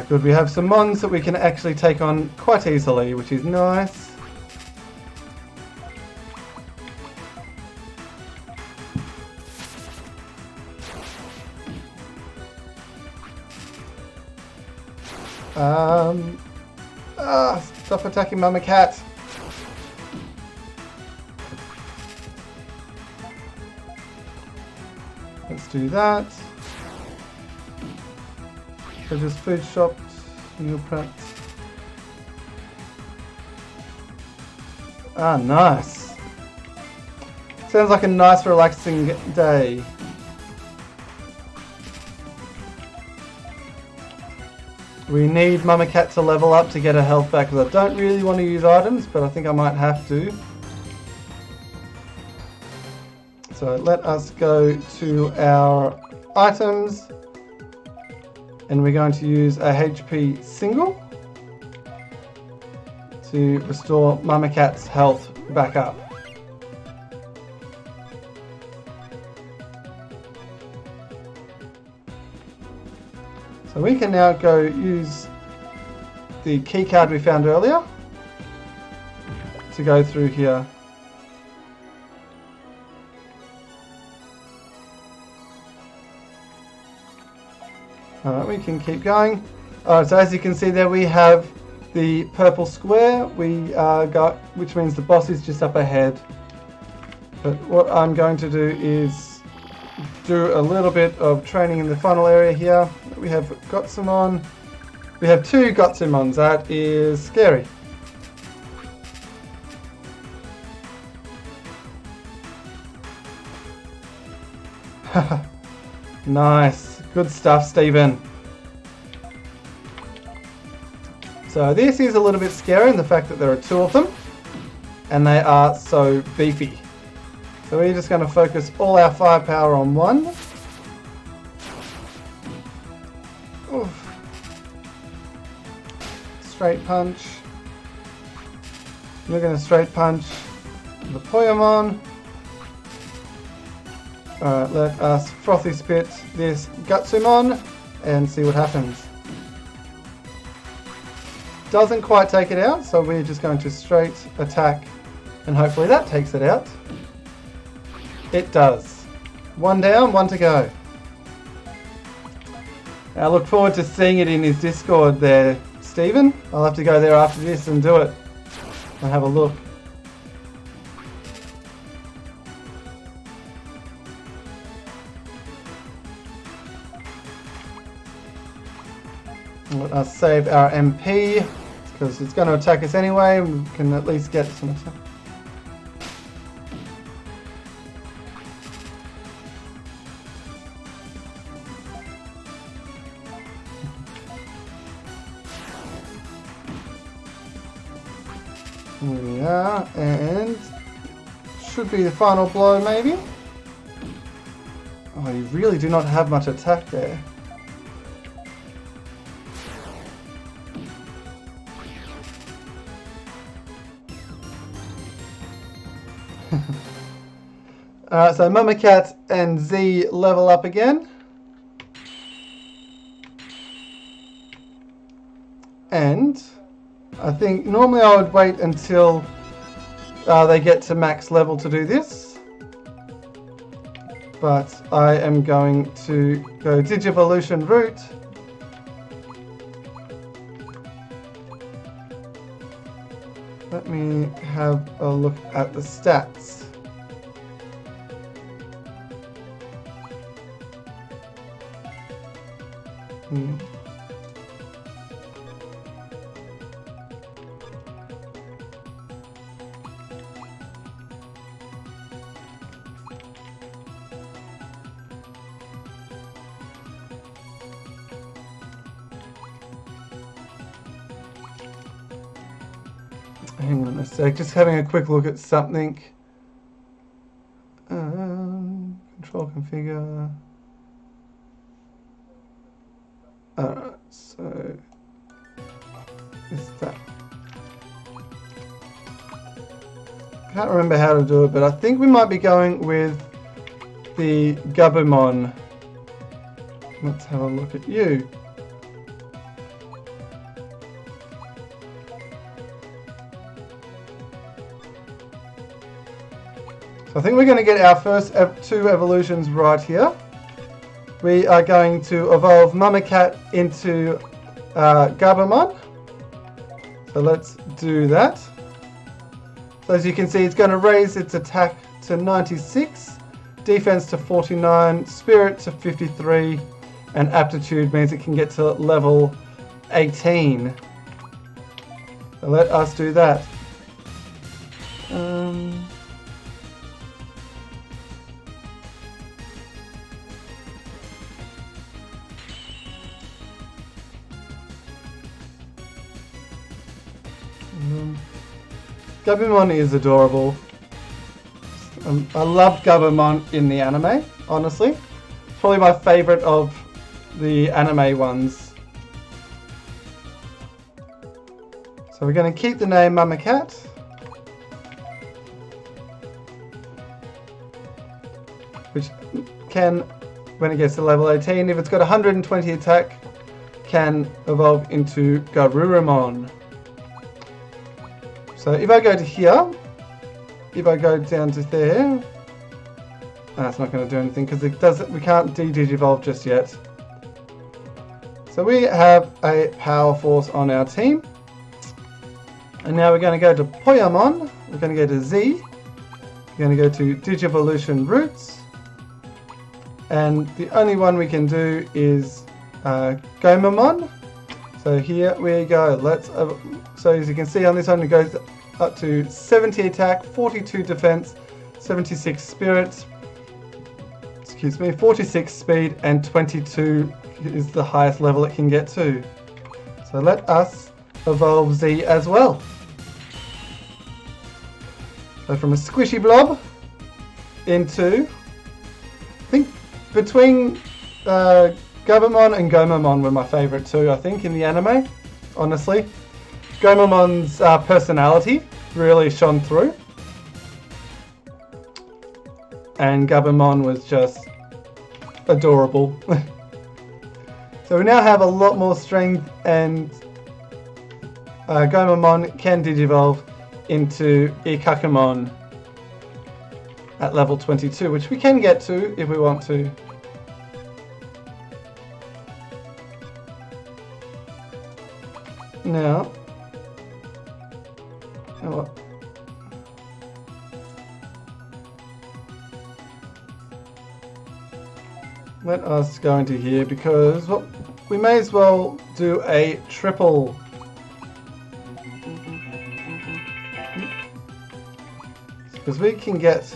S1: Good, we have some mons that we can actually take on quite easily, which is nice. Stop attacking Mama Cat. Let's do that. Treasures Food Shop, meal prepped. Ah, nice. Sounds like a nice relaxing day. We need Mama Cat to level up to get her health back because I don't really want to use items, but I think I might have to. So let us go to our items. And we're going to use a HP single to restore Mama Cat's health back up. So we can now go use the key card we found earlier to go through here. Alright, we can keep going. Alright, so as you can see there we have the purple square which means the boss is just up ahead. But what I'm going to do is do a little bit of training in the final area here. We have Gotsumon. We have 2 Gotsumons. That is scary. Nice. Good stuff, Stephen. So this is a little bit scary in the fact that there are 2 of them and they are so beefy. So we're just going to focus all our firepower on one. Oof. Straight punch. We're going to straight punch the Poyamon. Alright, let us Frothy Spit this Gutsumon and see what happens. Doesn't quite take it out, so we're just going to straight attack and hopefully that takes it out. It does. 1 down, 1 to go. I look forward to seeing it in his Discord there, Stephen. I'll have to go there after this and do it and have a look. Let us save our MP, because it's going to attack us anyway, and we can at least get some attack. Here we are, and should be the final blow maybe. Oh, you really do not have much attack there. Alright, so Mama Cat and Z level up again. And I think normally I would wait until they get to max level to do this. But I am going to go Digivolution route. Let me have a look at the stats. Hang on a sec, just having a quick look at something. Control configure. Alright, so is that? Can't remember how to do it, but I think we might be going with the Gabumon. Let's have a look at you. So I think we're going to get our first two evolutions right here. We are going to evolve Mama Cat into Gabumon. So let's do that. So as you can see, it's going to raise its attack to 96, defense to 49, spirit to 53, and aptitude means it can get to level 18. So let us do that. Gabumon is adorable. I loved Gabumon in the anime, honestly. It's probably my favourite of the anime ones. So we're going to keep the name Mama Cat. Which can, when it gets to level 18, if it's got 120 attack, can evolve into Garurumon. So if I go to here, if I go down to there, that's not going to do anything because it doesn't. We can't de-digivolve just yet. So we have a power force on our team, and now we're going to go to Poyamon. We're going to go to Z. We're going to go to Digivolution routes, and the only one we can do is Gomamon. So here we go. So as you can see on this one, it goes up to 70 attack, 42 defense, 76 spirit, 46 speed, and 22 is the highest level it can get to. So let us evolve Z as well. So from a squishy blob into, I think between Gabumon and Gomamon were my favourite too, I think, in the anime, honestly. Gomamon's personality really shone through. And Gabumon was just adorable. So we now have a lot more strength, and Gomamon can digivolve into Ikakumon at level 22, which we can get to if we want to. Now, let us go into here because, well, we may as well do a triple. Because we can get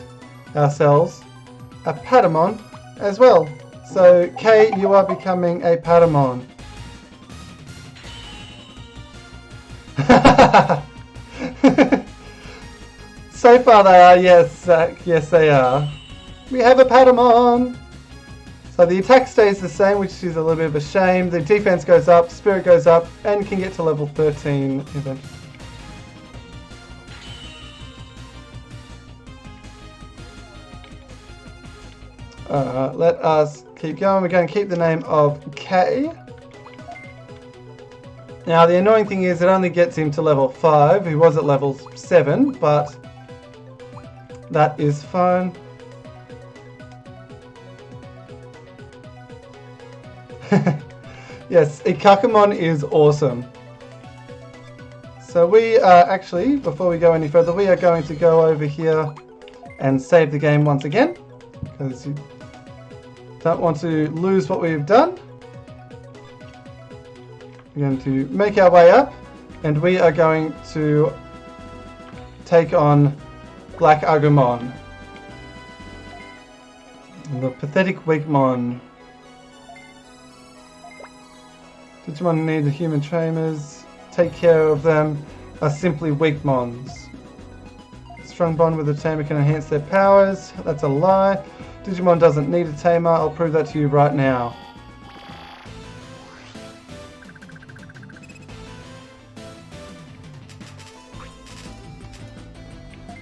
S1: ourselves a Patamon as well. So Kay, you are becoming a Patamon. So far they are, yes, Zach, yes they are. We have a Patamon! So the attack stays the same, which is a little bit of a shame. The defense goes up, spirit goes up, and can get to level 13 eventually. Let us keep going. We're going to keep the name of K. Now the annoying thing is it only gets him to level 5. He was at level 7, but that is fine. Yes, Ikakumon is awesome. So we are actually, before we go any further, we are going to go over here and save the game once again, because you don't want to lose what we've done. We're going to make our way up, and we are going to take on Black Agumon, the pathetic Weakmon. Digimon need the human trainers. Take care of them. Are simply Weakmons. Strong bond with a tamer can enhance their powers. That's a lie. Digimon doesn't need a tamer. I'll prove that to you right now.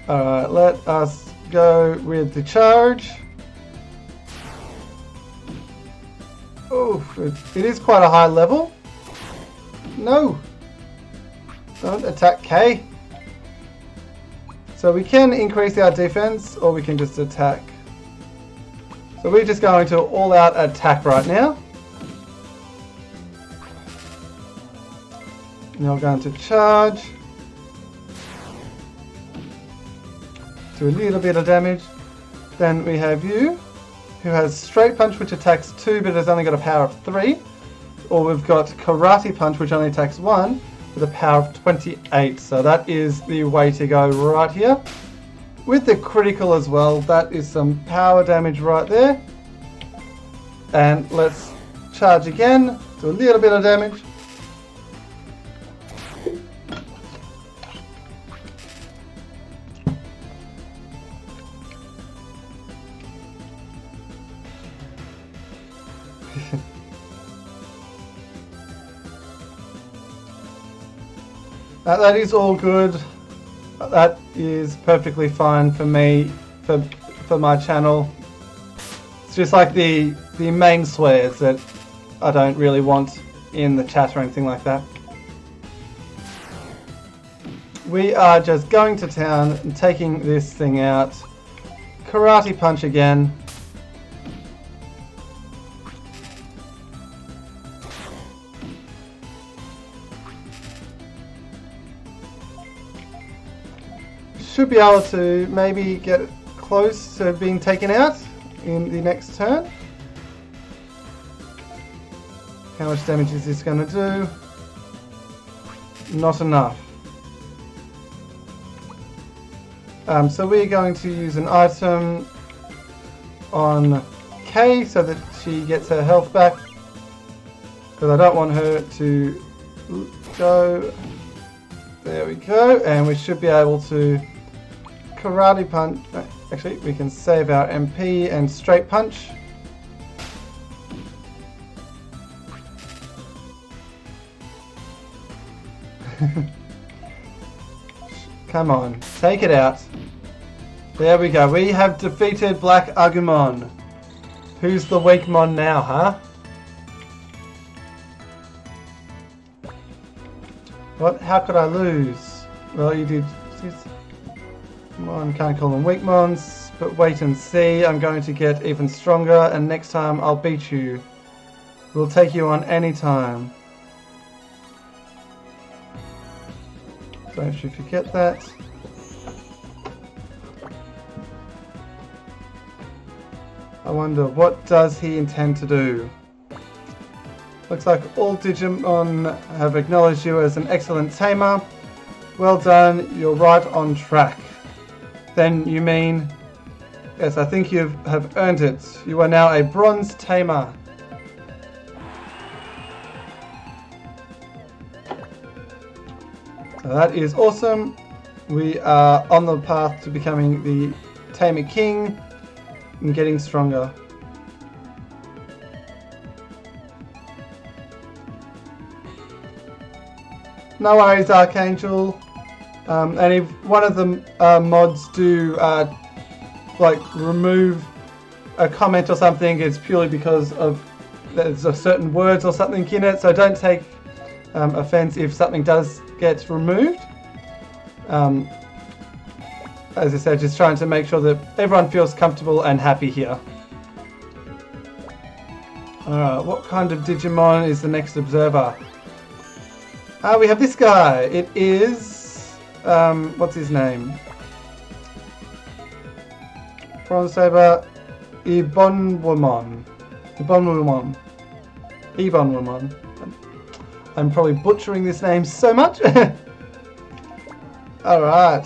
S1: Alright, let us go with the charge. Oh, it is quite a high level. No! Don't attack K. So we can increase our defense, or we can just attack. So we're just going to all-out attack right now. Now we're going to charge. Do a little bit of damage. Then we have you, who has Straight Punch, which attacks 2 but has only got a power of 3. Or we've got Karate Punch, which only attacks 1 with a power of 28. So that is the way to go right here. With the critical as well, that is some power damage right there. And let's charge again, do a little bit of damage. That is all good. That is perfectly fine for me, for my channel. It's just like the main swears that I don't really want in the chat or anything like that. We are just going to town and taking this thing out. Karate Punch again. Should be able to maybe get close to being taken out in the next turn. How much damage is this going to do? Not enough. So we're going to use an item on Kay so that she gets her health back, because I don't want her to go. There we go, and we should be able to Karate Punch. Actually, we can save our MP and Straight Punch. Come on, take it out. There we go. We have defeated Black Agumon. Who's the Weakmon now, huh? What? How could I lose? Well, you did. Come on, can't call them Weakmons, but wait and see. I'm going to get even stronger, and next time I'll beat you. We'll take you on any time. Don't you forget that. I wonder, what does he intend to do? Looks like all Digimon have acknowledged you as an excellent tamer. Well done, you're right on track. Then you mean... Yes, I think you have earned it. You are now a bronze tamer. So that is awesome. We are on the path to becoming the Tamer King and getting stronger. No worries, Archangel. And if one of the mods do like remove a comment or something, it's purely because of there's a certain words or something in it. So don't take offense if something does get removed. As I said, just trying to make sure that everyone feels comfortable and happy here. Alright, what kind of Digimon is the next observer? We have this guy. It is... what's his name? Bronze Saber Ebonwomon. Ebonwomon. I'm probably butchering this name so much. Alright.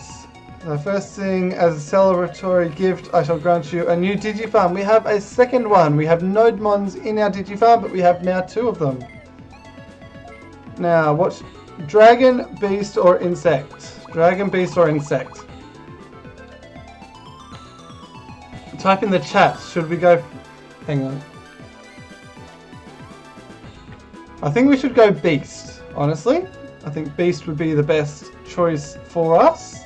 S1: The first thing, as a celebratory gift, I shall grant you a new Digifarm. We have a second one. We have Nodemons in our Digifarm, but we have now 2 of them. Now, what? Dragon, beast, or insect? Dragon, beast, or insect? Type in the chat. Should we go... Hang on. I think we should go beast, honestly. I think beast would be the best choice for us.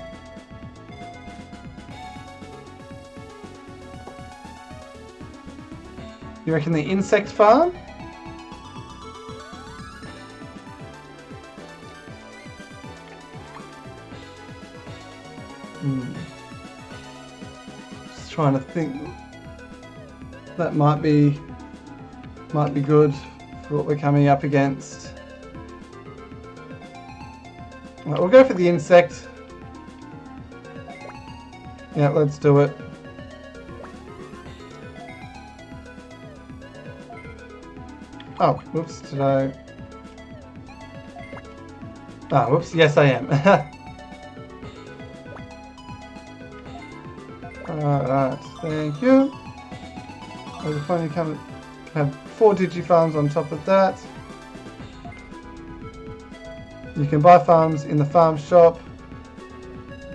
S1: You reckon the insect farm? Just trying to think. That might be good for what we're coming up against. Right, we'll go for the insect. Yeah, let's do it. Oh, whoops, did I... Ah, whoops, yes I am. Alright, thank you. I'll finally come have 4 Digifarms on top of that. You can buy farms in the farm shop,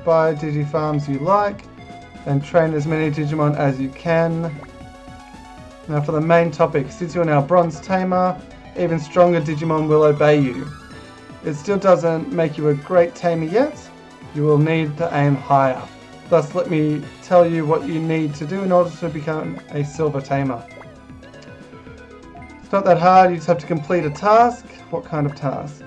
S1: buy Digifarms you like, and train as many Digimon as you can. Now for the main topic, since you're now Bronze Tamer, even stronger Digimon will obey you. It still doesn't make you a great tamer yet. You will need to aim higher. Thus, let me tell you what you need to do in order to become a Silver Tamer. It's not that hard, you just have to complete a task. What kind of task?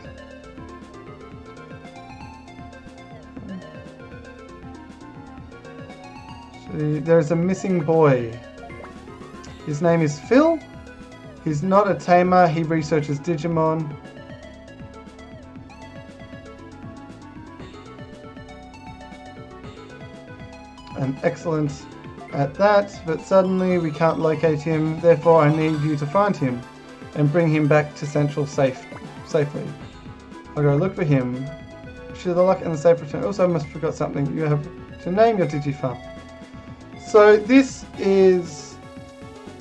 S1: There's a missing boy. His name is Phil. He's not a tamer, he researches Digimon. And excellent at that, but suddenly we can't locate him, therefore I need you to find him and bring him back to Central safely. I'll go look for him. Wish you the luck and the safe return. Also, I must have forgot something. You have to name your Digifarm. So this is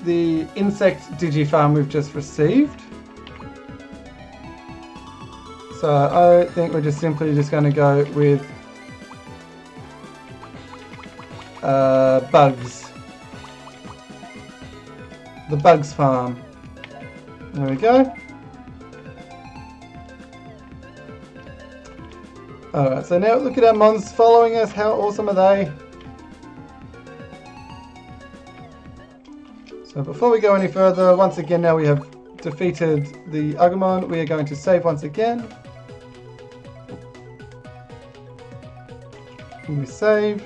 S1: the insect Digifarm we've just received. So I think we're just simply going to go with bugs. The bugs farm. There we go. Alright, so now look at our mons following us. How awesome are they? So before we go any further, once again now we have defeated the Agumon, we are going to save once again. And we save.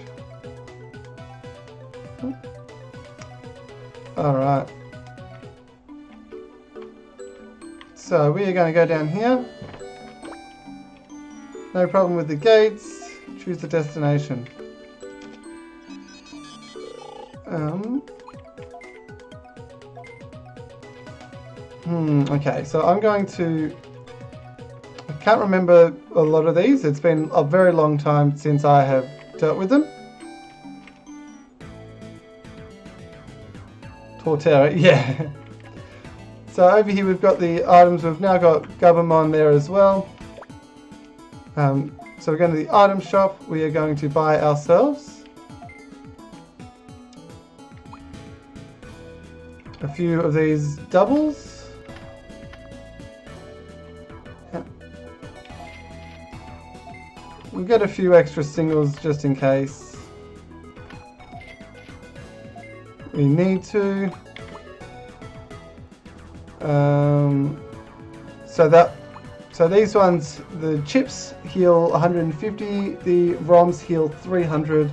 S1: Alright. So we are going to go down here. No problem with the gates. Choose the destination. Okay, so I'm going to... I can't remember a lot of these. It's been a very long time since I have dealt with them. Torterra, yeah. So over here we've got the items. We've now got Gabumon there as well. So we're going to the item shop. We are going to buy ourselves a few of these doubles. We'll get a few extra singles just in case we need to. So these ones, the chips heal 150, the ROMs heal 300,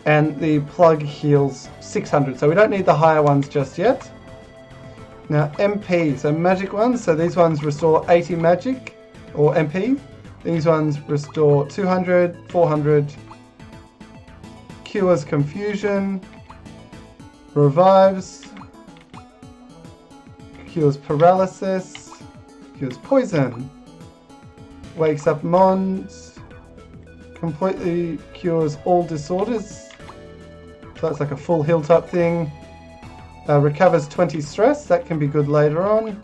S1: and the plug heals 600. So we don't need the higher ones just yet. Now MP, so magic ones. So these ones restore 80 magic or MP. These ones restore 200, 400, cures confusion, revives, cures paralysis, cures poison, wakes up mons, completely cures all disorders, so that's like a full heal type thing, recovers 20 stress, that can be good later on.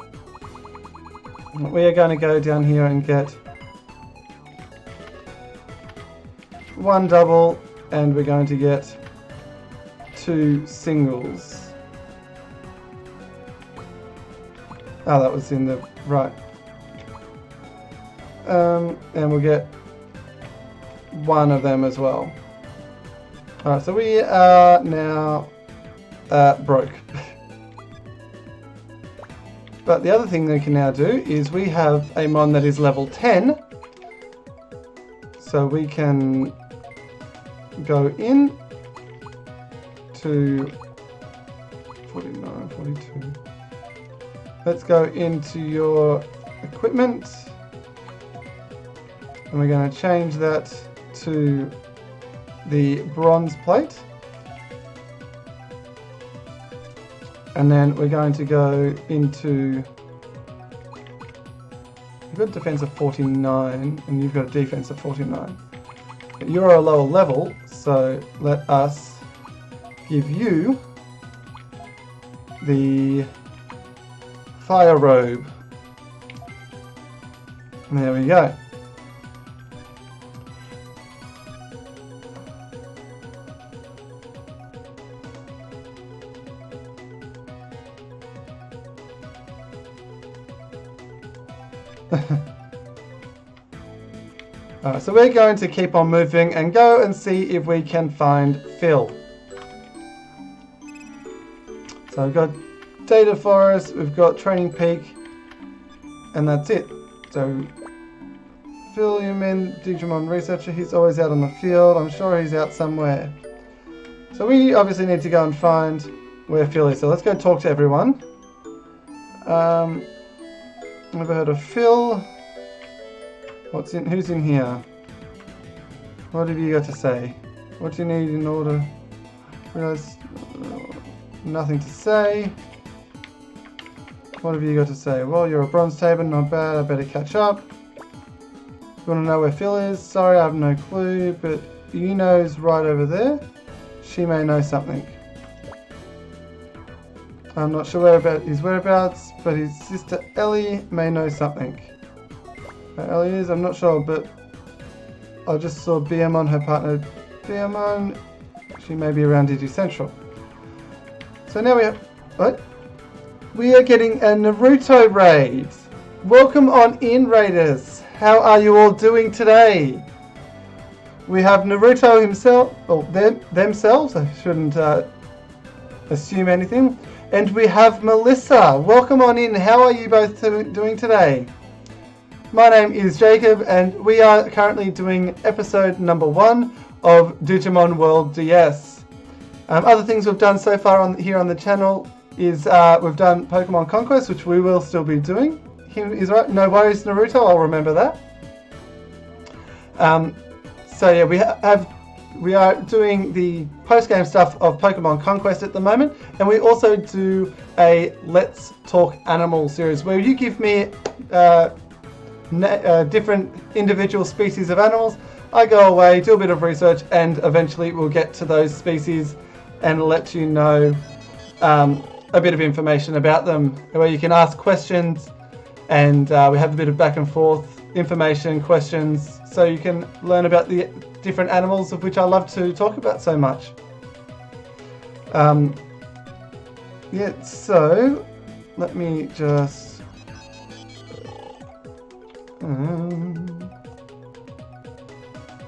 S1: We are going to go down here and get one double, and we're going to get 2 singles. Oh, that was in the right. And we'll get one of them as well. Alright, so we are now broke. But the other thing we can now do is we have a mon that is level 10. So we can go in to 49, 42. Let's go into your equipment, and we're going to change that to the bronze plate, and then we're going to go into, you've got defense of 49 and you've got a defense of 49, but you're a lower level, so let us give you the fire robe. And there we go. Alright, so we're going to keep on moving and go and see if we can find Phil. So we've got Data Forest, we've got Training Peak, and that's it. So Phil, you mean Digimon Researcher, he's always out on the field. I'm sure he's out somewhere. So we obviously need to go and find where Phil is. So let's go talk to everyone. Never heard of Phil. Who's in here? What have you got to say? What do you need in order? Realize nothing to say. What have you got to say? Well, you're a bronze tabor, not bad, I better catch up. You want to know where Phil is? Sorry, I have no clue, but Yuno's right over there. She may know something. I'm not sure about his whereabouts, but his sister Ellie may know something. Where Ellie is, I'm not sure, but I just saw Biamon, her partner Biamon. She may be around Digi Central. So now we have... What? We are getting a Naruto raid. Welcome on in, raiders. How are you all doing today? We have Naruto himself, or themselves, I shouldn't assume anything. And we have Melissa. Welcome on in. How are you both doing today? My name is Jacob, and we are currently doing episode number 1 of Digimon World DS. Other things we've done so far here on the channel is we've done Pokemon Conquest, which we will still be doing. Is right. No worries, Naruto. I'll remember that. So yeah, we have we are doing the post-game stuff of Pokemon Conquest at the moment, and we also do a Let's Talk Animal series where you give me different individual species of animals. I go away, do a bit of research, and eventually we'll get to those species and let you know a bit of information about them, where you can ask questions, and we have a bit of back and forth information, questions, so you can learn about the different animals of which I love to talk about so much. Yeah, so let me just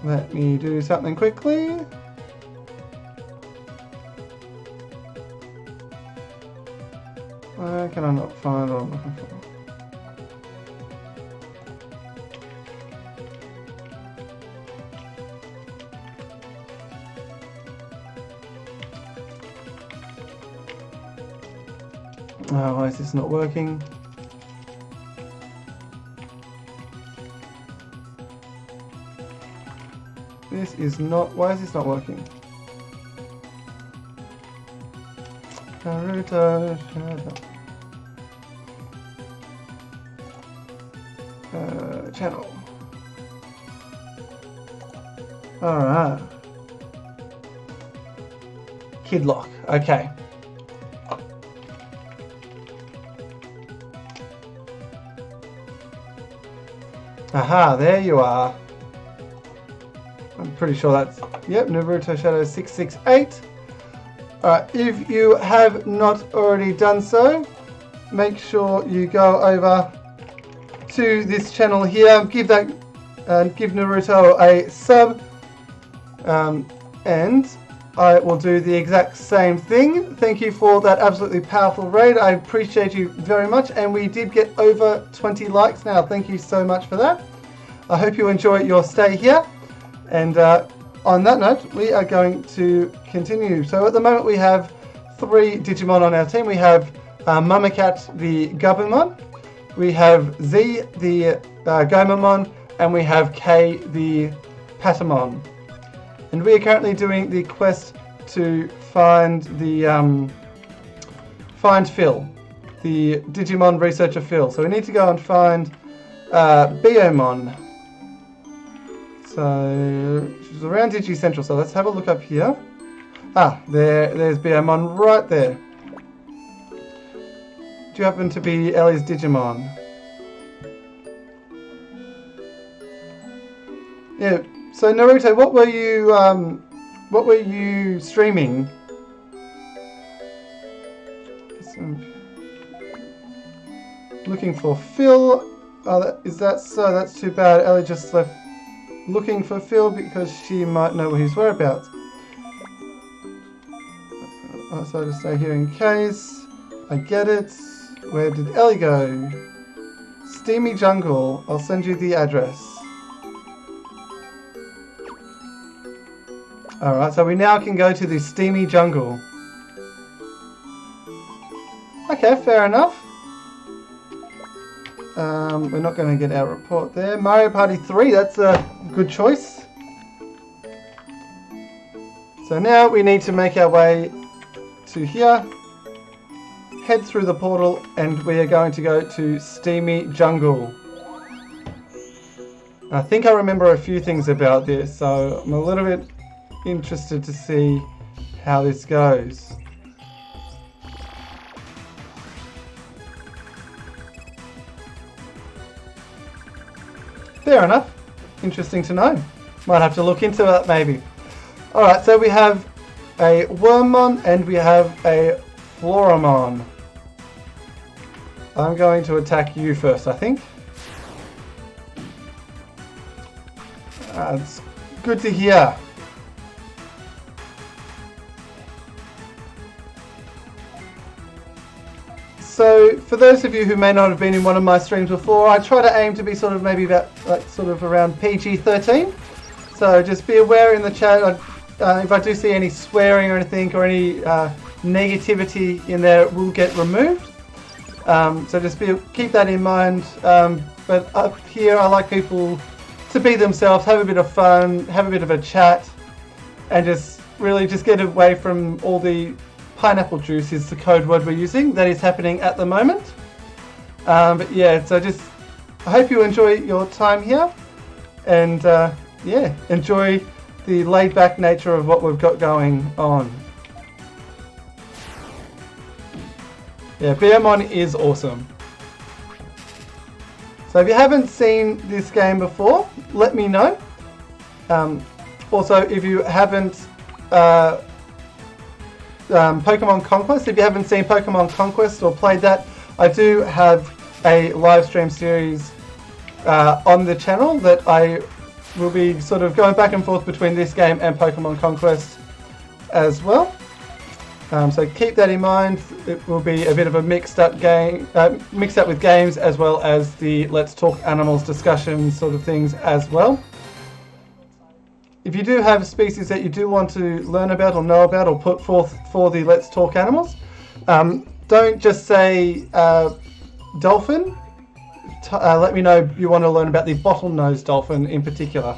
S1: let me do something quickly. Why can I not find what I'm looking for? Oh, why is this not working? This is not... Why is this not working? Naruto... channel. Alright. Kidlock. Okay. Aha, there you are. I'm pretty sure that's... Yep, Naruto Shadow 668. Alright, if you have not already done so, make sure you go over to this channel here, give Naruto a sub, and I will do the exact same thing. Thank you for that absolutely powerful raid. I appreciate you very much, and we did get over 20 likes now. Thank you so much for that. I hope you enjoy your stay here, and on that note, we are going to continue. So at the moment we have 3 Digimon on our team. We have Mamacat, the Gabumon. We have Z, the Gomamon, and we have K, the Patamon. And we are currently doing the quest to find the find Phil, the Digimon researcher Phil. So we need to go and find Biomon. So she's around Digi Central. So let's have a look up here. Ah, there's Biomon right there. Do you happen to be Ellie's Digimon? Yeah. So Naruto, what were you streaming? Looking for Phil. Oh, is that so? That's too bad. Ellie just left looking for Phil because she might know his whereabouts. So to stay here in case. I get it. Where did Ellie go? Steamy Jungle. I'll send you the address. Alright, so we now can go to the Steamy Jungle. Okay, fair enough. We're not going to get our report there. Mario Party 3, that's a good choice. So now we need to make our way to here. Head through the portal, and we are going to go to Steamy Jungle. I think I remember a few things about this, so I'm a little bit interested to see how this goes. Fair enough. Interesting to know. Might have to look into that maybe. Alright, so we have a Wormmon and we have a Floramon. I'm going to attack you first, I think. It's good to hear. So, for those of you who may not have been in one of my streams before, I try to aim to be sort of maybe about sort of around PG-13. So just be aware in the chat if I do see any swearing or anything or any negativity in there, it will get removed. So just keep that in mind. But up here, I like people to be themselves, have a bit of fun, have a bit of a chat. and just really just get away from all the pineapple juice is the code word we're using. That is happening at the moment. But yeah, so just I hope you enjoy your time here, and yeah, enjoy the laid-back nature of what we've got going on. Yeah, Digimon is awesome. So if you haven't seen this game before, let me know. Also, if you haven't Pokemon Conquest, if you haven't seen Pokemon Conquest or played that, I do have a live stream series on the channel that I will be sort of going back and forth between this game and Pokemon Conquest as well. So keep that in mind. It will be a bit of a mixed up with games, as well as the Let's Talk Animals discussion sort of things as well. If you do have species that you do want to learn about or know about or put forth for the Let's Talk Animals, don't just say dolphin. Let me know you want to learn about the bottlenose dolphin in particular,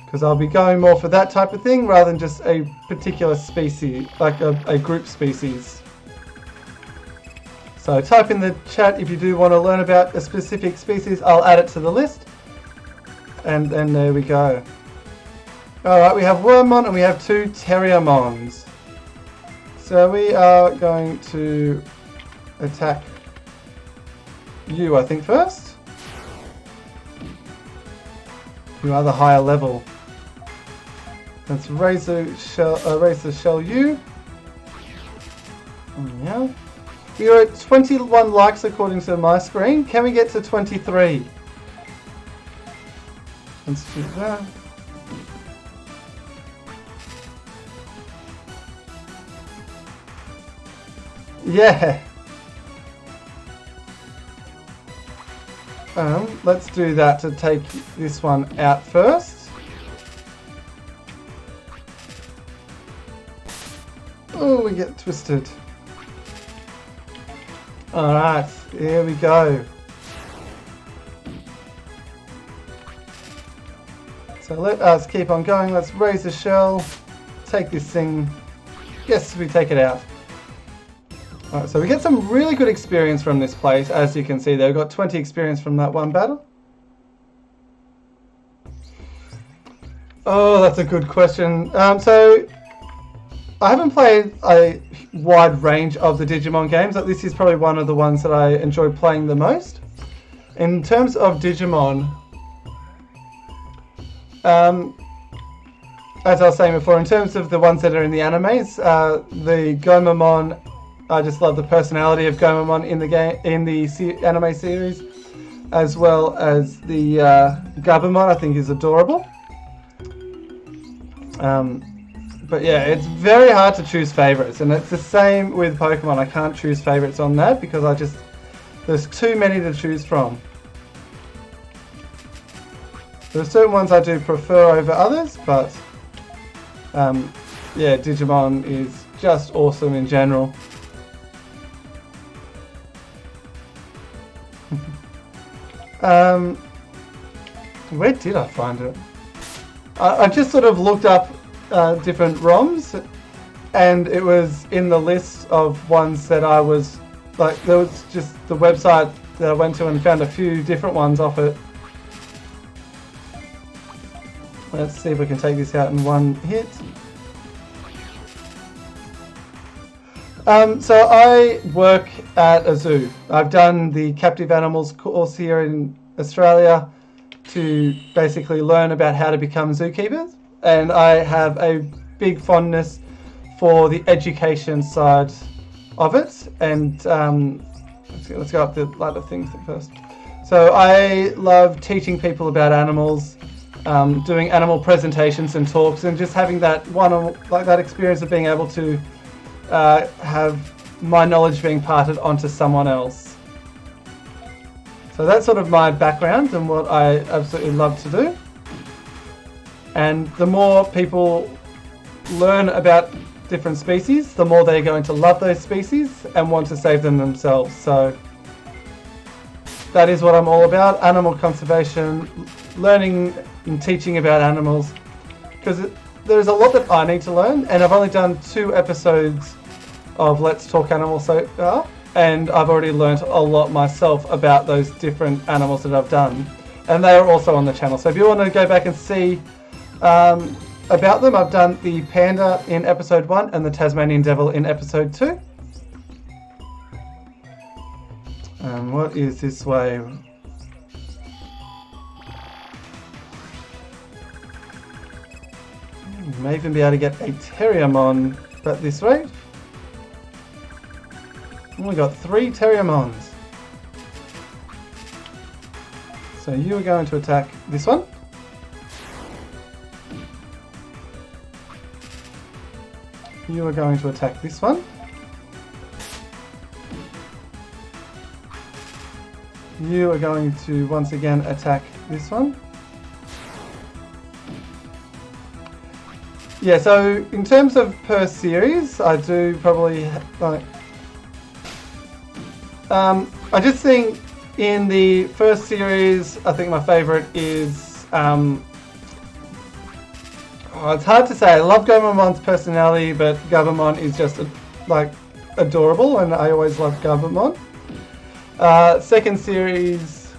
S1: because I'll be going more for that type of thing rather than just a particular species, like a group species. So type in the chat if you do want to learn about a specific species. I'll add it to the list, and then there we go. Alright, we have Wormmon and we have 2 Terriermons. So we are going to attack you, I think, first. You are the higher level. Let's raise the shell you. Yeah. We are at 21 likes according to my screen. Can we get to 23? Let's do that. Yeah. Let's do that to take this one out first. Oh, we get twisted. Alright, here we go. So let us keep on going. Let's raise the shell. Take this thing. Yes, we take it out. Alright, so we get some really good experience from this place, as you can see there. We've got 20 experience from that one battle. Oh, that's a good question. So, I haven't played a wide range of the Digimon games, but this is probably one of the ones that I enjoy playing the most. In terms of Digimon, as I was saying before, in terms of the ones that are in the animes, the Gomamon, I just love the personality of Gomamon in the game, in the anime series, as well as the Gabumon. I think is adorable. But yeah, it's very hard to choose favorites, and it's the same with Pokemon. I can't choose favorites on that because there's too many to choose from. There are certain ones I do prefer over others, but yeah, Digimon is just awesome in general. Where did I find it? I just sort of looked up different ROMs, and it was in the list of ones that I was like, there was just the website that I went to and found a few different ones off it. Let's see if we can take this out in one hit. So I work at a zoo. I've done the captive animals course here in Australia to basically learn about how to become zookeepers, and I have a big fondness for the education side of it. And let's go up the ladder things first. So I love teaching people about animals, doing animal presentations and talks, and just having that that experience of being able to have my knowledge being parted onto someone else. So that's sort of my background and what I absolutely love to do. And the more people learn about different species, the more they're going to love those species and want to save them themselves. So that is what I'm all about: animal conservation, learning and teaching about animals. Because there's a lot that I need to learn, and I've only done 2 episodes of Let's Talk Animal so far, and I've already learnt a lot myself about those different animals that I've done, and they are also on the channel. So if you want to go back and see about them, I've done the panda in episode 1 and the Tasmanian devil in episode 2. What is this way? You may even be able to get a Terriermon at this rate. We got 3 Terriermons. So you are going to attack this one. You are going to attack this one. You are going to once again attack this one. Yeah, so in terms of per series, I do probably like. I just think in the first series, I think my favourite is. It's hard to say. I love Gabumon's personality, but Gabumon is just like adorable, and I always love Gabumon. Second series,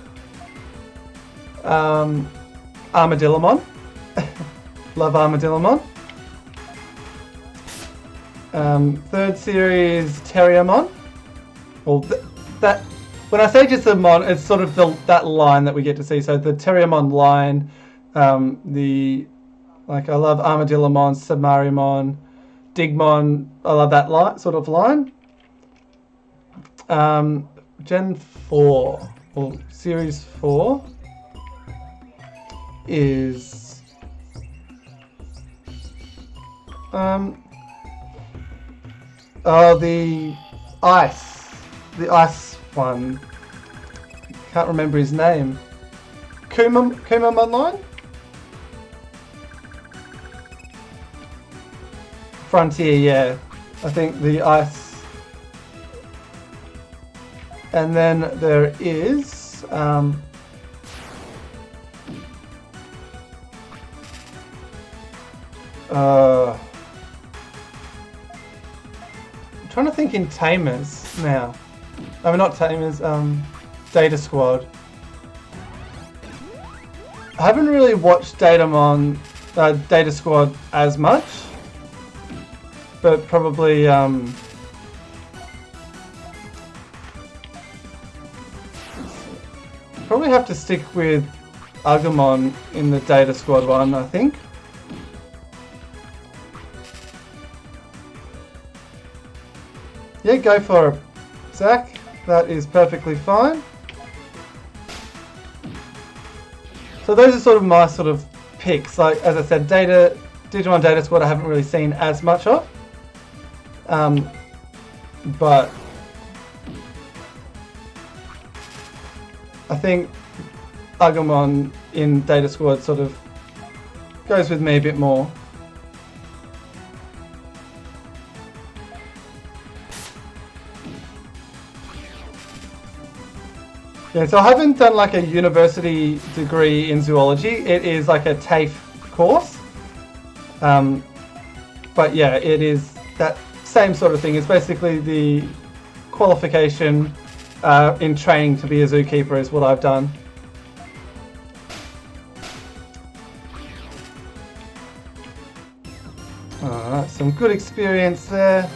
S1: Armadillomon. Love Armadillomon. Third series, Terriermon. Well, that when I say just the mon, it's sort of that line that we get to see. So the Terriermon line, I love Armadillomon, Submarimon, Digimon. I love that sort of line. Gen 4, or Series 4, is the ice one. Can't remember his name. Kumamon line? Frontier, yeah. I think the ice. And then there is I'm trying to think in Tamers now. I mean, not Tamers, Data Squad. I haven't really watched Data Squad as much, but probably probably have to stick with Agumon in the Data Squad one, I think. Yeah, go for it, Zach. That is perfectly fine. So those are sort of my sort of picks. Like, as I said, Digimon Data Squad I haven't really seen as much of. But I think Agumon in Data Squad sort of goes with me a bit more. Yeah, so I haven't done like a university degree in zoology. It is like a TAFE course. But yeah, it is that same sort of thing. It's basically the qualification in training to be a zookeeper is what I've done. Alright, some good experience there.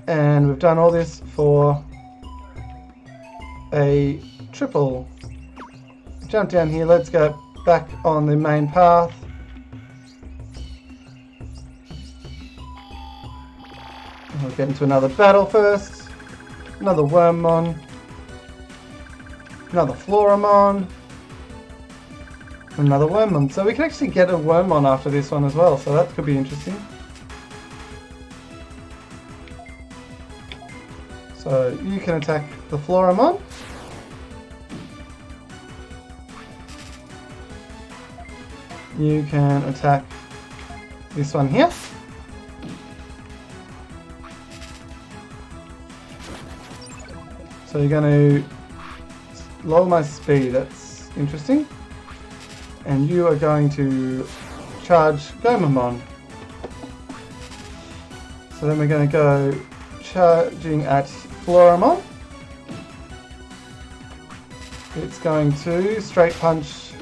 S1: And we've done all this for a triple. Jump down here, let's go back on the main path. We'll get into another battle first. Another Wormmon. Another Floramon. Another Wormmon. So we can actually get a Wormmon after this one as well, so that could be interesting. So you can attack the Floramon. You can attack this one here. So you're going to lower my speed, that's interesting. And you are going to charge Gomamon. So then we're going to go charging at Floramon. It's going to straight punch.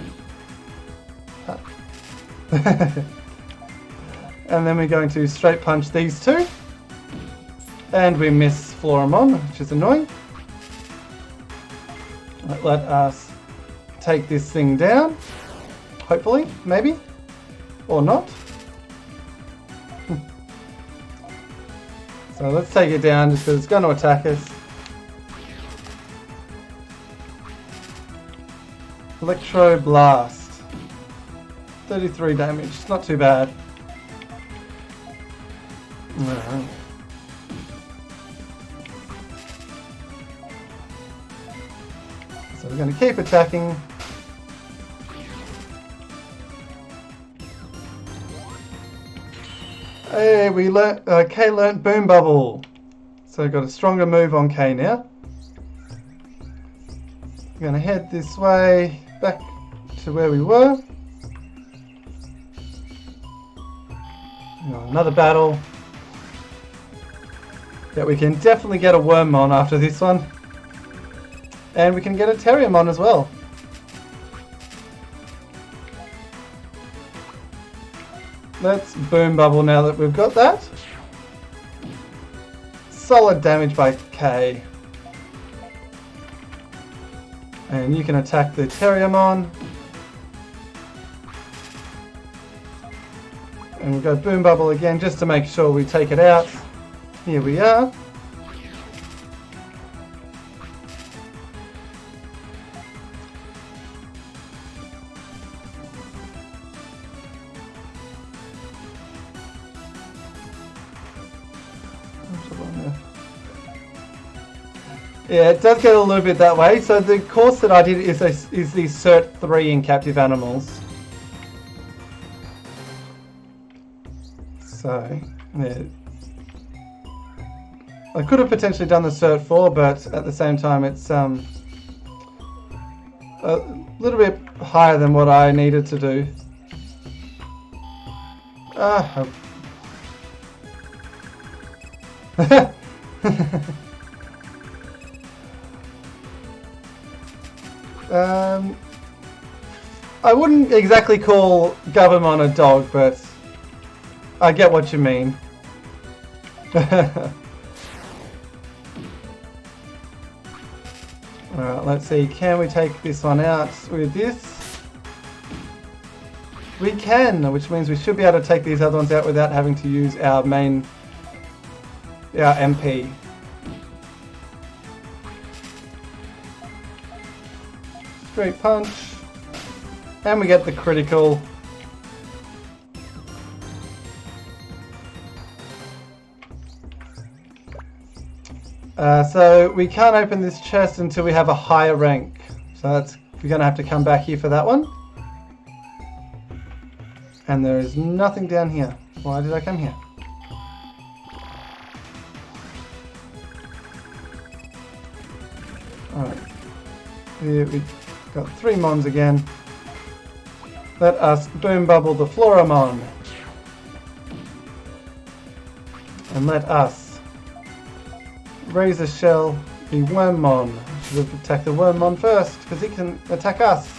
S1: And then we're going to straight punch these two. And we miss Floramon, which is annoying. Let us take this thing down. Hopefully, maybe. Or not. So let's take it down just because it's going to attack us. Electro Blast. 33 damage, it's not too bad. Alright. So we're going to keep attacking. Hey, we learnt, Kay learnt Boom Bubble. So we've got a stronger move on Kay now. We're going to head this way, back to where we were. Another battle. Yeah, we can definitely get a Wormmon after this one. And we can get a Terriermon as well. Let's Boom Bubble now that we've got that. Solid damage by K. And you can attack the Terriermon. And we'll go Boom Bubble again just to make sure we take it out. Here we are. Yeah, it does get a little bit that way. So the course that I did is the Cert 3 in Captive Animals. So, yeah. I could have potentially done the Cert 4, but at the same time it's a little bit higher than what I needed to do. I wouldn't exactly call Gabumon a dog, but I get what you mean. Alright, let's see, can we take this one out with this? We can, which means we should be able to take these other ones out without having to use our main, our MP. Straight punch. And we get the critical. So we can't open this chest until we have a higher rank. So that's, we're going to have to come back here for that one. And there is nothing down here. Why did I come here? Alright. Here we've got 3 Mons again. Let us Boom Bubble the Floramon. And let us Razor Shell the Wormmon. Should have attacked the Wormmon first, because he can attack us.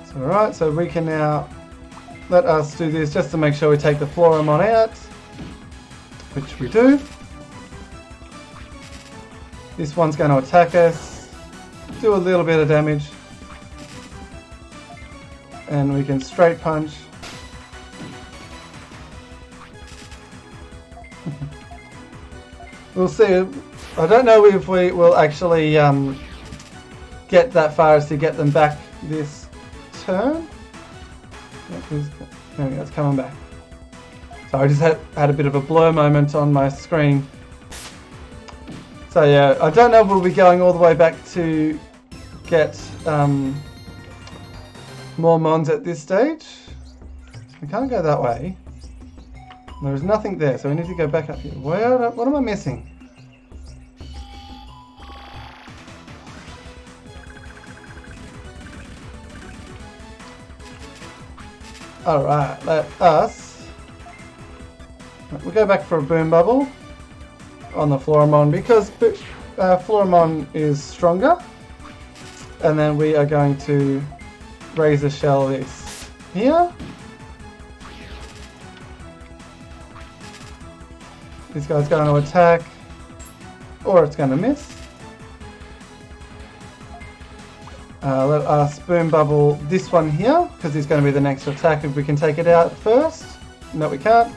S1: So, alright, so we can now let us do this just to make sure we take the Floramon out, which we do. This one's going to attack us, do a little bit of damage, and we can straight punch. We'll see. I don't know if we will actually get that far as to get them back this turn. There we go, it's coming back. So I just had a bit of a blur moment on my screen. So yeah, I don't know if we'll be going all the way back to get more Mons at this stage. We can't go that way. There is nothing there, so we need to go back up here. Where? What am I missing? Alright, let us... We'll go back for a boom bubble on the Floramon because Floramon is stronger. And then we are going to Razor Shell this here. This guy's going to attack, or it's going to miss. Let us boom bubble this one here, because it's going to be the next attack if we can take it out first. No, we can't.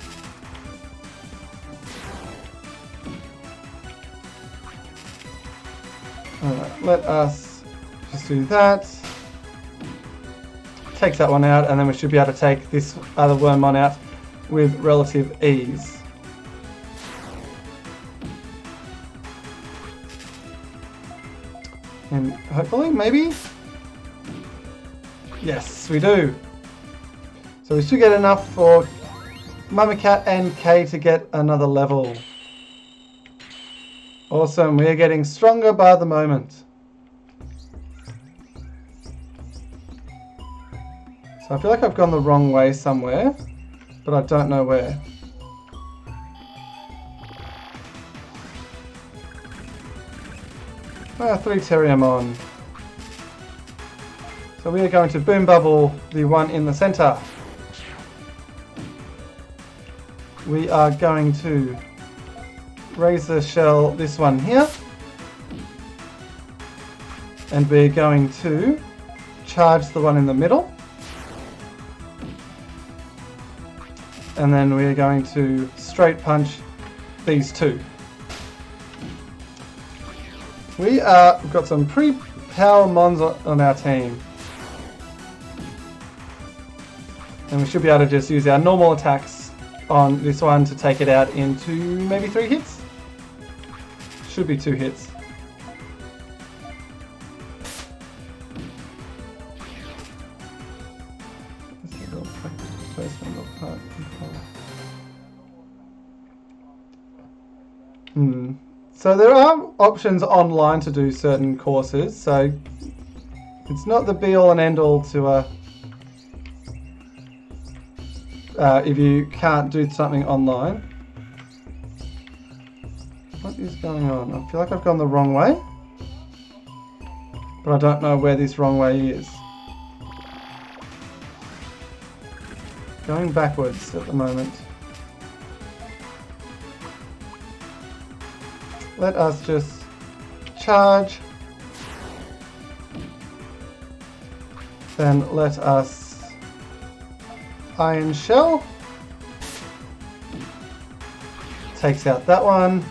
S1: Alright, let us just do that. Takes that one out, and then we should be able to take this other Wormmon out with relative ease. And hopefully, maybe? Yes, we do. So we should get enough for Mama Cat and Kay to get another level. Awesome, we are getting stronger by the moment. So I feel like I've gone the wrong way somewhere, but I don't know where. Ah, 3 Terriermon. So we are going to boom bubble the one in the center. We are going to Razor Shell this one here. And we're going to charge the one in the middle. And then we are going to straight punch these two. We've got some pretty power mons on our team. And we should be able to just use our normal attacks on this one to take it out into maybe 3 hits. Should be 2 hits. So there are options online to do certain courses, so it's not the be all and end all to if you can't do something online. What is going on? I feel like I've gone the wrong way, but I don't know where this wrong way is. Going backwards at the moment. Let us just charge. Then let us Iron Shell. Takes out that one.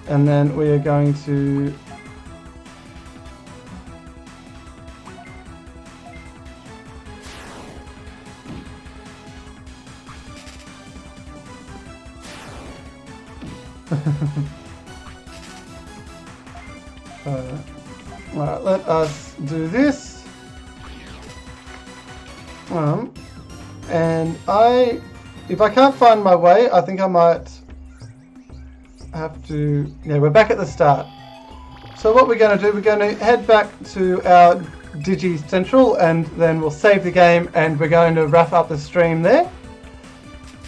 S1: And then we are going to right, let us do this. And if I can't find my way, I think I might have to, yeah, we're back at the start. So what we're going to do, we're going to head back to our Digi Central and then we'll save the game and we're going to wrap up the stream there.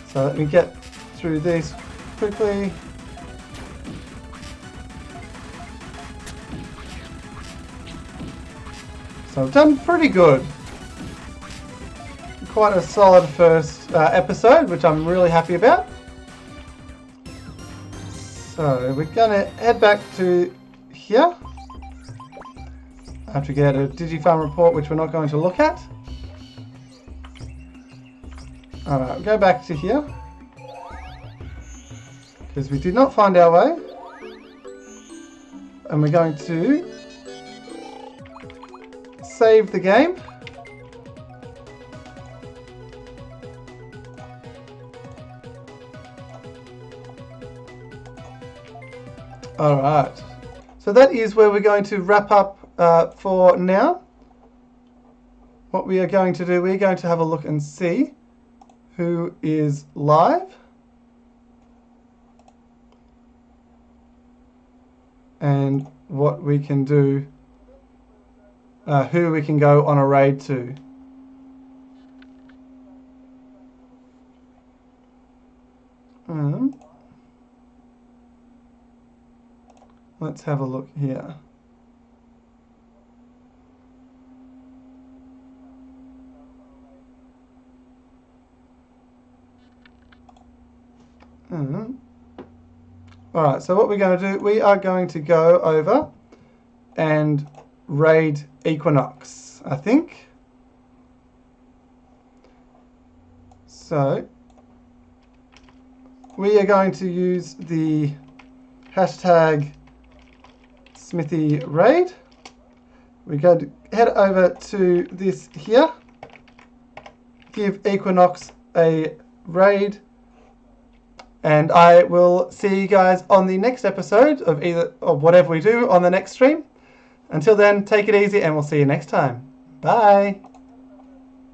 S1: So let me get through this quickly. So I've done pretty good. Quite a solid first episode, which I'm really happy about. So we're going to head back to here. After we get a Digifarm report, which we're not going to look at. Alright, we'll go back to here. Because we did not find our way. And we're going to save the game. Alright, so that is where we're going to wrap up for now. What we are going to do, we're going to have a look and see who is live. And what we can do, who we can go on a raid to. Let's have a look here. Alright, so what we're going to do, we are going to go over and raid Equinox, I think. So, we are going to use the hashtag Smithy Raid. We're going to head over to this here, give Equinox a raid, and I will see you guys on the next episode of whatever we do on the next stream. Until then, take it easy and we'll see you next time. Bye!